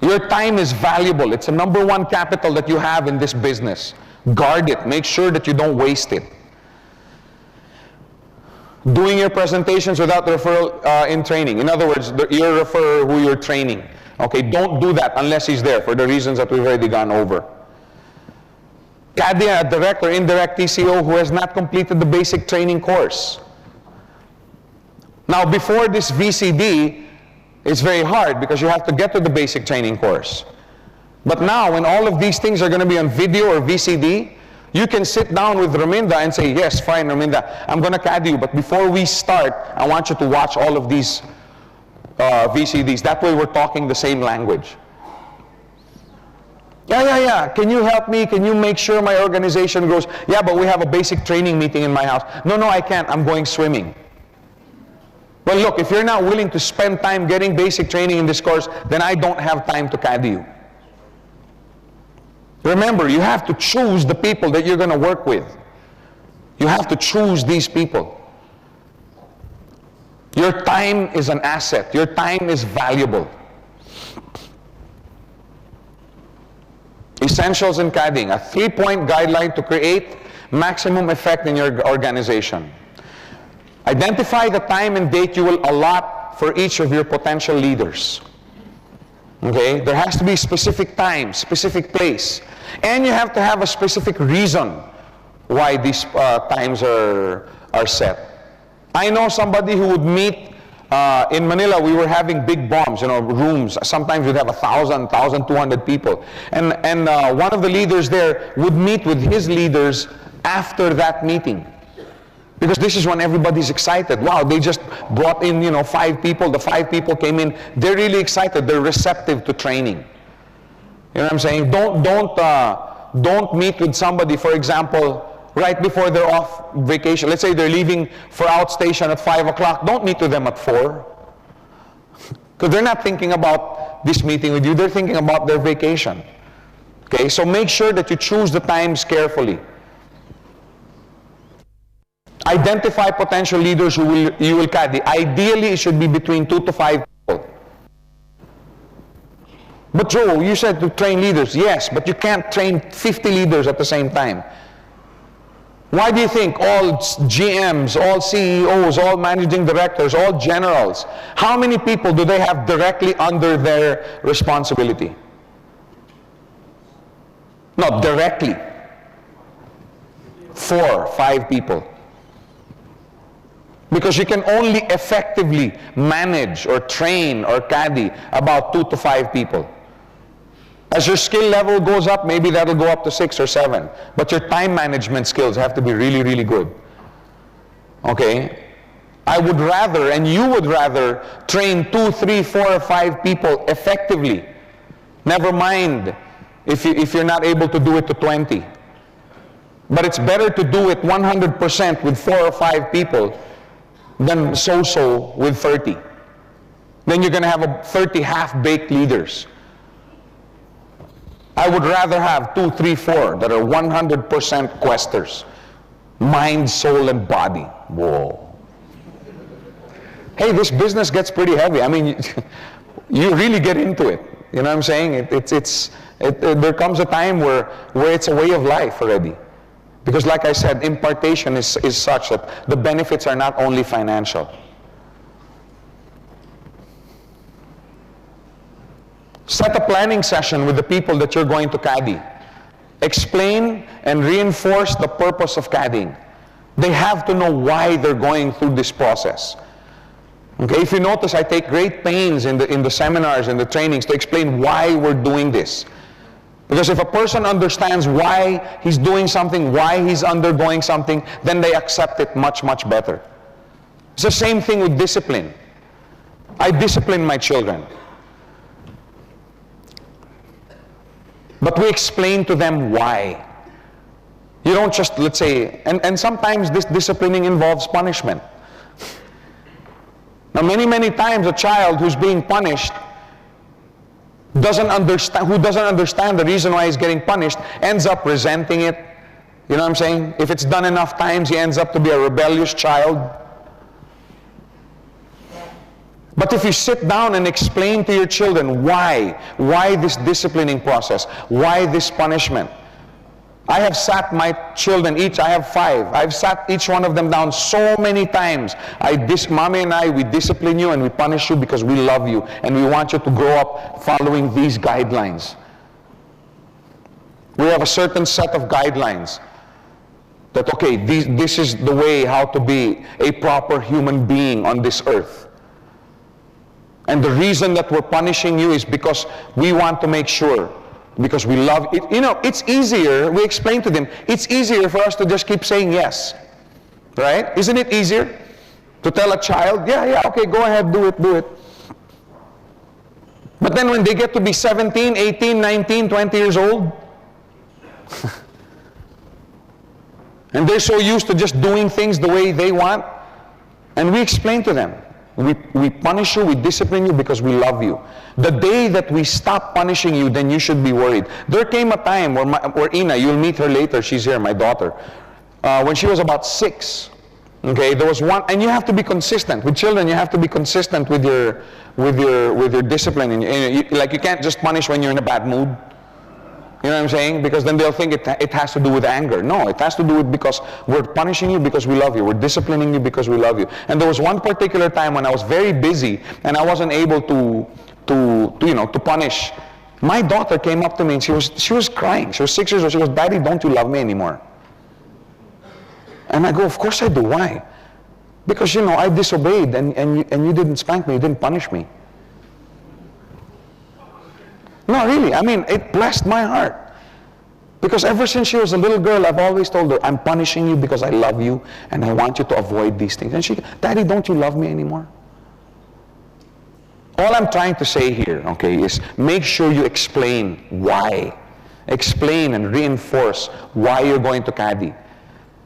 Your time is valuable. It's the #1 capital that you have in this business. Guard it. Make sure that you don't waste it. Doing your presentations without referral in training. In other words, your referrer who you're training. Okay, don't do that unless he's there for the reasons that we've already gone over. CADIA, a direct or indirect TCO who has not completed the basic training course. Now, before this VCD, it's very hard because you have to get to the basic training course. But now, when all of these things are going to be on video or VCD, you can sit down with Raminda and say, yes, fine, Raminda, I'm going to CAD you, but before we start, I want you to watch all of these VCDs. That way we're talking the same language. Yeah. Can you help me? Can you make sure my organization grows? Yeah, but we have a basic training meeting in my house. No, I can't. I'm going swimming. Well, look, if you're not willing to spend time getting basic training in this course, then I don't have time to CAD you. Remember, you have to choose the people that you're going to work with. You have to choose these people. Your time is an asset. Your time is valuable. Essentials in CADing, a 3-point guideline to create maximum effect in your organization. Identify the time and date you will allot for each of your potential leaders. Okay? There has to be specific time, specific place. And you have to have a specific reason why these times are set. I know somebody who would meet in Manila. We were having big bombs, rooms. Sometimes we'd have 1,000, 1,200 people. And one of the leaders there would meet with his leaders after that meeting. Because this is when everybody's excited. Wow, they just brought in, 5 people. The 5 people came in. They're really excited. They're receptive to training. You know what I'm saying? Don't meet with somebody, for example, right before they're off vacation. Let's say they're leaving for outstation at 5 o'clock. Don't meet with them at 4. Because they're not thinking about this meeting with you. They're thinking about their vacation. Okay, so make sure that you choose the times carefully. Identify potential leaders who you will caddy. Ideally, it should be between 2 to 5 people. But Joe, you said to train leaders. Yes, but you can't train 50 leaders at the same time. Why do you think all GMs, all CEOs, all managing directors, all generals, how many people do they have directly under their responsibility? No, directly. 4, 5 people. Because you can only effectively manage or train or caddy about 2 to 5 people. As your skill level goes up, maybe that'll go up to 6 or 7. But your time management skills have to be really, really good. Okay? I would rather, and you would rather, train 2, 3, 4, or 5 people effectively. Never mind if you're not able to do it to 20. But it's better to do it 100% with 4 or 5 people than so-so with 30. Then you're going to have 30 half-baked leaders. I would rather have 2, 3, 4 that are 100% questers. Mind, soul, and body. Whoa. Hey, this business gets pretty heavy. I mean, you really get into it. You know what I'm saying? There comes a time where it's a way of life already. Because like I said, impartation is such that the benefits are not only financial. Set a planning session with the people that you're going to caddy. Explain and reinforce the purpose of caddying. They have to know why they're going through this process. Okay, if you notice, I take great pains in the seminars and the trainings to explain why we're doing this. Because if a person understands why he's doing something, why he's undergoing something, then they accept it much, much better. It's the same thing with discipline. I discipline my children. But we explain to them why. You don't just, let's say, and sometimes this disciplining involves punishment. Now, many, many times a child who's being punished who doesn't understand the reason why he's getting punished, ends up resenting it. You know what I'm saying? If it's done enough times, he ends up to be a rebellious child. But if you sit down and explain to your children why this disciplining process, why this punishment. I have sat my children I have 5. I've sat each one of them down so many times. Mommy and I, we discipline you and we punish you because we love you and we want you to grow up following these guidelines. We have a certain set of guidelines that, okay, this is the way how to be a proper human being on this earth. And the reason that we're punishing you is because we want to make sure, because we love it. You know, it's easier, we explain to them, it's easier for us to just keep saying yes. Right? Isn't it easier to tell a child, yeah, okay, go ahead, do it. But then when they get to be 17, 18, 19, 20 years old, and they're so used to just doing things the way they want, and we explain to them, we punish you, we discipline you because we love you. The day that we stop punishing you, then you should be worried. There came a time where Ina, you'll meet her later, she's here, my daughter. When she was about 6, okay, there was one, and you have to be consistent. With children, you have to be consistent with your discipline. And like you can't just punish when you're in a bad mood. You know what I'm saying? Because then they'll think it has to do with anger. No, it has to do with because we're punishing you because we love you. We're disciplining you because we love you. And there was one particular time when I was very busy and I wasn't able to punish. My daughter came up to me and she was crying. She was 6 years old. She goes, "Daddy, don't you love me anymore?" And I go, "Of course I do. Why?" "Because, I disobeyed and you didn't spank me. You didn't punish me." No, really, I mean, it blessed my heart. Because ever since she was a little girl, I've always told her, "I'm punishing you because I love you and I want you to avoid these things." And she, "Daddy, don't you love me anymore?" All I'm trying to say here, okay, is make sure you explain why. Explain and reinforce why you're going to caddy.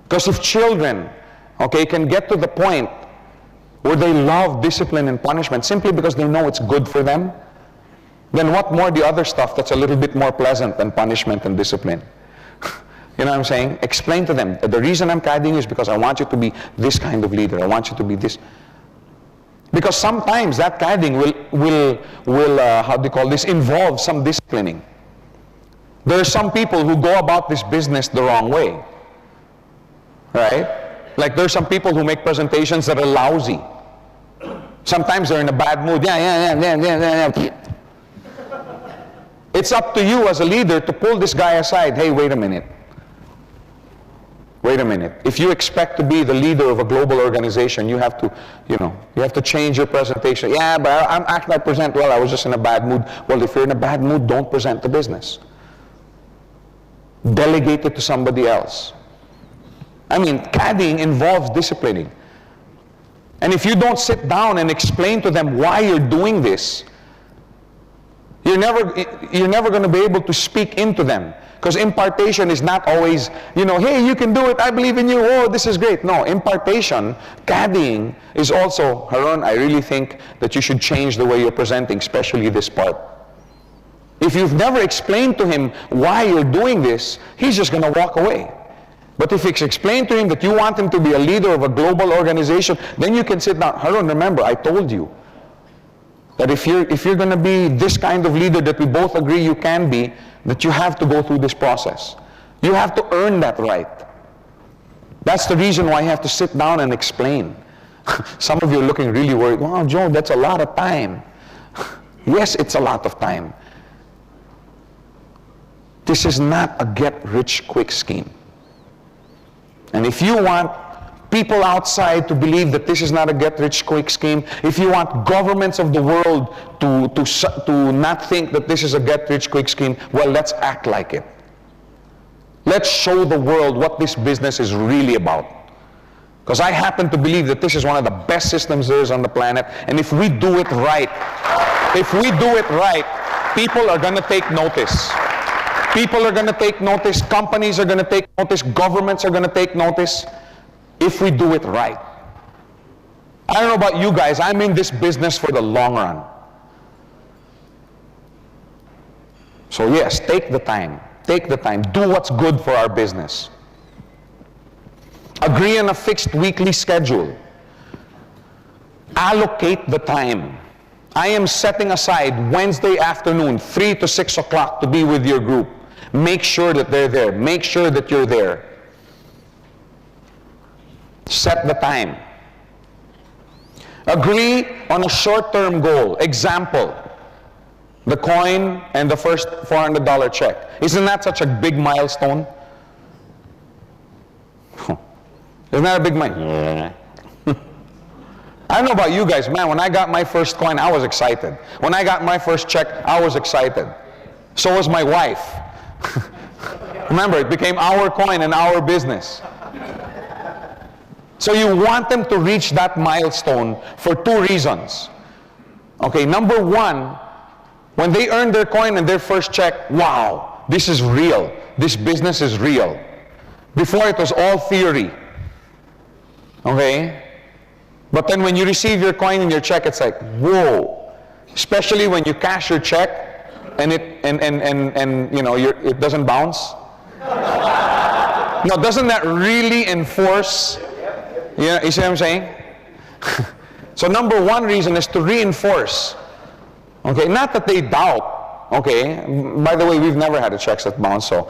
Because if children, okay, can get to the point where they love discipline and punishment simply because they know it's good for them, then what more the other stuff that's a little bit more pleasant than punishment and discipline? You know what I'm saying? Explain to them, the reason I'm guiding you is because I want you to be this kind of leader. I want you to be this. Because sometimes that guiding will how do you call this, involve some disciplining. There are some people who go about this business the wrong way. Right? Like there are some people who make presentations that are lousy. Sometimes they're in a bad mood. Yeah. It's up to you as a leader to pull this guy aside. Hey, wait a minute. Wait a minute. If you expect to be the leader of a global organization, you have to, you have to change your presentation. Yeah, but I'm actually, I present well. I was just in a bad mood. Well, if you're in a bad mood, don't present the business. Delegate it to somebody else. I mean, caddying involves disciplining. And if you don't sit down and explain to them why you're doing this, you're never going to be able to speak into them. Because impartation is not always, hey, you can do it, I believe in you, oh, this is great. No, impartation, caddying is also, Haron, I really think that you should change the way you're presenting, especially this part. If you've never explained to him why you're doing this, he's just going to walk away. But if it's explained to him that you want him to be a leader of a global organization, then you can sit down. Haron, remember, I told you that if you're going to be this kind of leader that we both agree you can be, that you have to go through this process. You have to earn that right. That's the reason why you have to sit down and explain. Some of you are looking really worried. Wow, Joe, that's a lot of time. Yes, it's a lot of time. This is not a get-rich-quick scheme. And if you want people outside to believe that this is not a get-rich-quick scheme, if you want governments of the world to not think that this is a get-rich-quick scheme, well, let's act like it. Let's show the world what this business is really about. Because I happen to believe that this is one of the best systems there is on the planet, and if we do it right, people are going to take notice. People are going to take notice, companies are going to take notice, governments are going to take notice. If we do it right. I don't know about you guys, I'm in this business for the long run. So yes, take the time, do what's good for our business. Agree on a fixed weekly schedule. Allocate the time. I am setting aside Wednesday afternoon, 3 to 6 o'clock to be with your group. Make sure that they're there, make sure that you're there. Set the time. Agree on a short-term goal. Example, the coin and the first $400 check. Isn't that such a big milestone? Isn't that a big milestone? Yeah. I don't know about you guys, man, when I got my first coin, I was excited. When I got my first check, I was excited. So was my wife. Remember, it became our coin and our business. So you want them to reach that milestone for 2 reasons. Okay, number 1, when they earn their coin and their first check, wow, this is real. This business is real. Before it was all theory. Okay? But then when you receive your coin and your check, it's like, whoa. Especially when you cash your check and it doesn't bounce. No, doesn't that really enforce? Yeah, you see what I'm saying? So number 1 reason is to reinforce. Okay, not that they doubt. Okay, by the way, we've never had a check that bounce, so.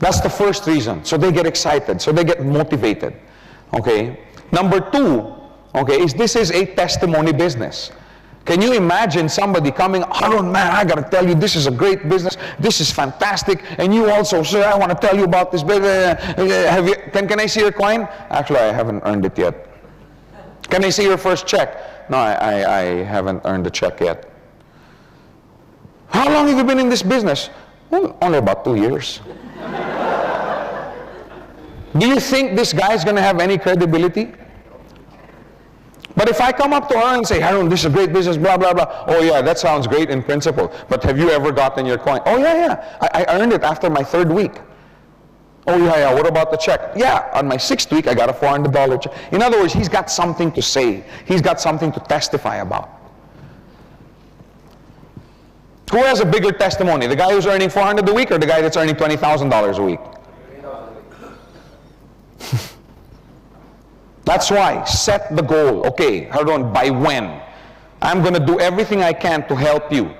That's the first reason. So they get excited, so they get motivated. Okay. Number 2, okay, is this is a testimony business. Can you imagine somebody coming, Haron, man, I got to tell you, this is a great business. This is fantastic. And you also, sir, I want to tell you about this. Can I see your coin? Actually, I haven't earned it yet. Can I see your first check? No, I haven't earned the check yet. How long have you been in this business? Well, only about 2 years. Do you think this guy is going to have any credibility? But if I come up to her and say, Harun, this is a great business, blah, blah, blah. Oh yeah, that sounds great in principle. But have you ever gotten your coin? Oh yeah. I earned it after my 3rd week. Oh yeah, what about the check? Yeah, on my 6th week, I got a $400 check. In other words, he's got something to say. He's got something to testify about. Who has a bigger testimony? The guy who's earning $400 a week or the guy that's earning $20,000 a week? That's why, set the goal. Okay, Harun, by when? I'm going to do everything I can to help you.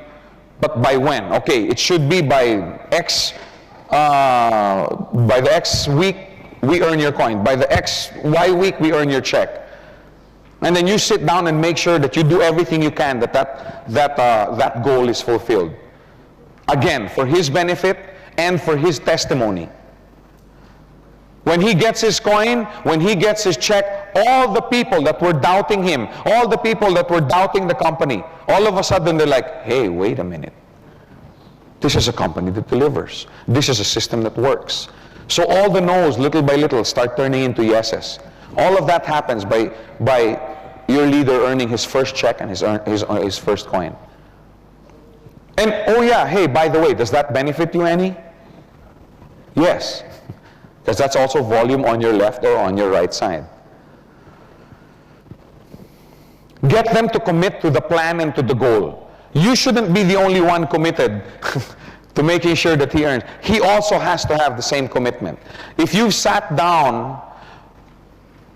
But by when? Okay, it should be by the X week, we earn your coin. By the Y week, we earn your check. And then you sit down and make sure that you do everything you can that goal is fulfilled. Again, for his benefit and for his testimony. When he gets his coin, when he gets his check, all the people that were doubting him, all the people that were doubting the company, all of a sudden they're like, hey, wait a minute. This is a company that delivers. This is a system that works. So all the no's, little by little, start turning into yeses. All of that happens by your leader earning his first check and his first coin. And oh yeah, hey, by the way, does that benefit you any? Yes. Because that's also volume on your left or on your right side. Get them to commit to the plan and to the goal. You shouldn't be the only one committed to making sure that he earns. He also has to have the same commitment. If you've sat down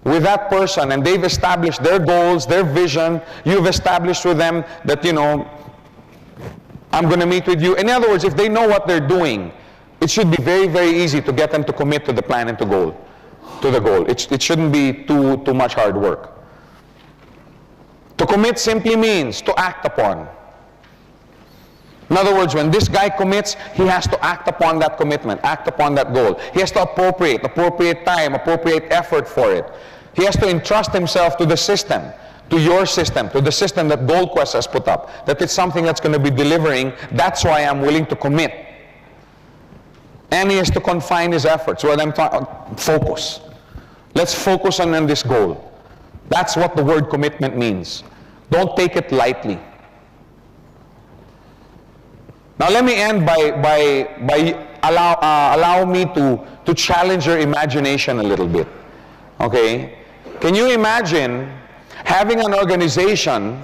with that person and they've established their goals, their vision, you've established with them that, you know, I'm going to meet with you. In other words, if they know what they're doing, it should be very, very easy to get them to commit to the plan and to the goal. It shouldn't be too much hard work. To commit simply means to act upon. In other words, when this guy commits, he has to act upon that commitment, act upon that goal. He has to appropriate time, appropriate effort for it. He has to entrust himself to the system, to your system, to the system that GoldQuest has put up, that it's something that's going to be delivering. That's why I'm willing to commit. And he has to confine his efforts. What I'm talking, focus. Let's focus on this goal. That's what the word commitment means. Don't take it lightly. Now let me end by allow me to challenge your imagination a little bit. Okay? Can you imagine having an organization,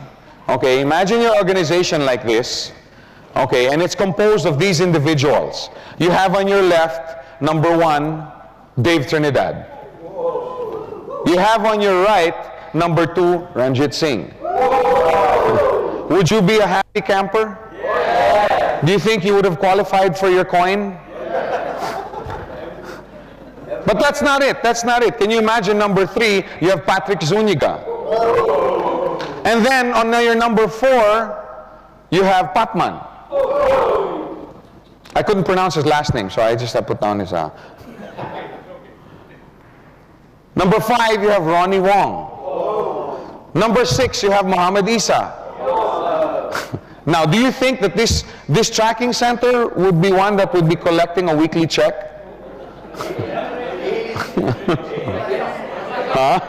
okay, imagine your organization like this, okay, and it's composed of these individuals. You have on your left, number 1, Dave Trinidad. You have on your right, number 2, Ranjit Singh. Would you be a happy camper? Yeah. Do you think you would have qualified for your coin? Yeah. But that's not it. That's not it. Can you imagine number 3, you have Patrick Zuniga. And then on your number 4, you have Patman. I couldn't pronounce his last name, so I just put down his... Number 5, you have Ronnie Wong. Number 6, you have Muhammad Isa. Now, do you think that this tracking center would be one that would be collecting a weekly check? Huh?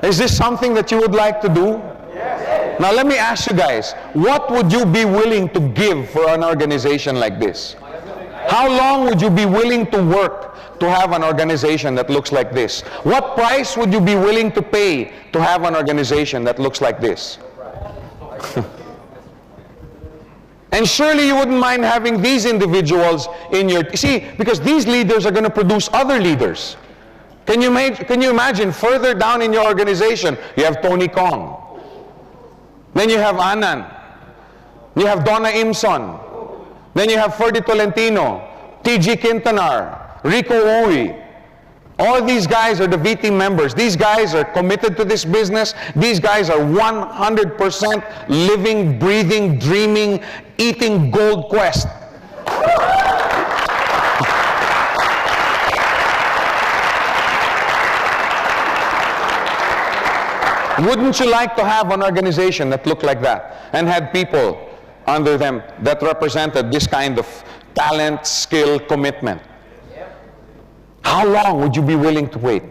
Is this something that you would like to do? Now let me ask you guys, what would you be willing to give for an organization like this? How long would you be willing to work to have an organization that looks like this? What price would you be willing to pay to have an organization that looks like this? And surely you wouldn't mind having these individuals in your... See, because these leaders are going to produce other leaders. Can you imagine further down in your organization, you have Tony Kong. Then you have Anan. You have Donna Imson. Then you have Ferdy Tolentino, T.G. Quintanar, Rico Owi. All these guys are the VT members. These guys are committed to this business. These guys are 100% living, breathing, dreaming, eating GoldQuest. Wouldn't you like to have an organization that looked like that and had people under them that represented this kind of talent, skill, commitment? How long would you be willing to wait?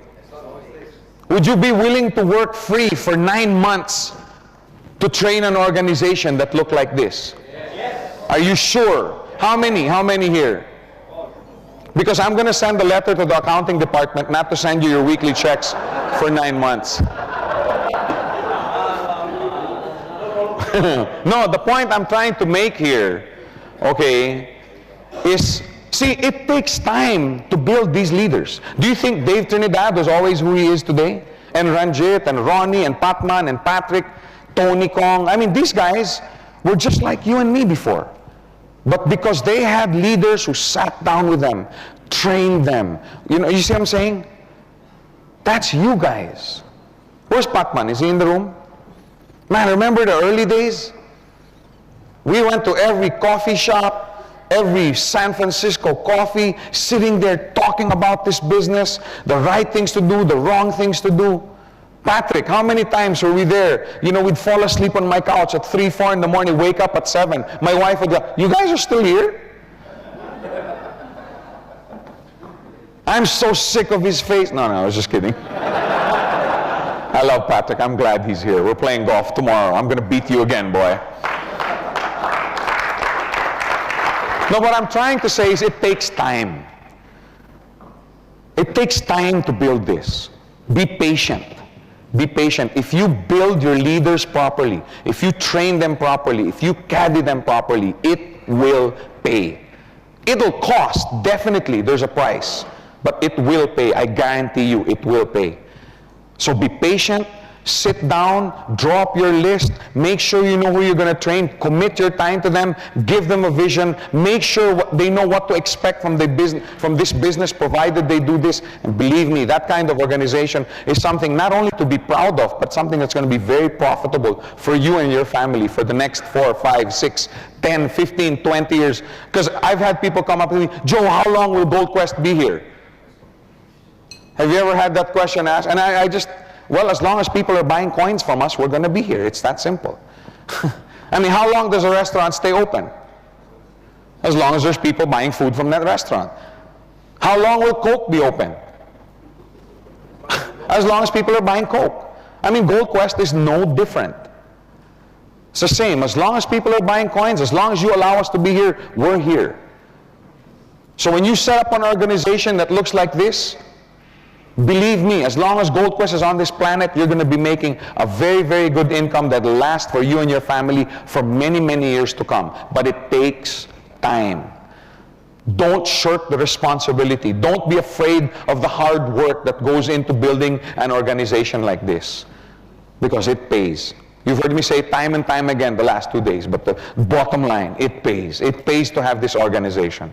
Would you be willing to work free for 9 months to train an organization that look like this? Yes. Are you sure? How many? How many here? Because I'm going to send a letter to the accounting department not to send you your weekly checks for 9 months. No, the point I'm trying to make here, okay, is, see, it takes time to build these leaders. Do you think Dave Trinidad was always who he is today? And Ranjit, and Ronnie, and Patman, and Patrick, Tony Kong. I mean, these guys were just like you and me before. But because they had leaders who sat down with them, trained them. You know, you see what I'm saying? That's you guys. Where's Patman? Is he in the room? Man, remember the early days? We went to every coffee shop, every San Francisco coffee, sitting there talking about this business, the right things to do, the wrong things to do. Patrick, how many times were we there? You know, we'd fall asleep on my couch at 3, 4 in the morning, wake up at 7. My wife would go, you guys are still here? I'm so sick of his face. No, I was just kidding. I love Patrick. I'm glad he's here. We're playing golf tomorrow. I'm going to beat you again, boy. No, what I'm trying to say is it takes time. It takes time to build this. Be patient. Be patient. If you build your leaders properly, if you train them properly, if you caddy them properly, it will pay. It'll cost, definitely, there's a price. But it will pay. I guarantee you, it will pay. So be patient, sit down, draw up your list, make sure you know who you're going to train, commit your time to them, give them a vision, make sure they know what to expect from this business, provided they do this. And believe me, that kind of organization is something not only to be proud of, but something that's going to be very profitable for you and your family for the next 4, 5, 6, 10, 15, 20 years. Because I've had people come up to me, Joe, how long will Gold Quest be here? Have you ever had that question asked? And I just, well, as long as people are buying coins from us, we're going to be here. It's that simple. I mean, how long does a restaurant stay open? As long as there's people buying food from that restaurant. How long will Coke be open? As long as people are buying Coke. I mean, Gold Quest is no different. It's the same. As long as people are buying coins, as long as you allow us to be here, we're here. So when you set up an organization that looks like this, believe me, as long as Gold Quest is on this planet, you're going to be making a very, very good income that will last for you and your family for many, many years to come. But it takes time. Don't shirk the responsibility. Don't be afraid of the hard work that goes into building an organization like this, because it pays. You've heard me say time and time again the last 2 days, but the bottom line, it pays. It pays to have this organization.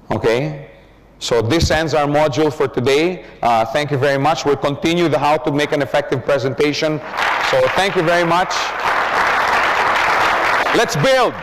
Okay? So this ends our module for today. Thank you very much. We'll continue the how to make an effective presentation. So thank you very much. Let's build.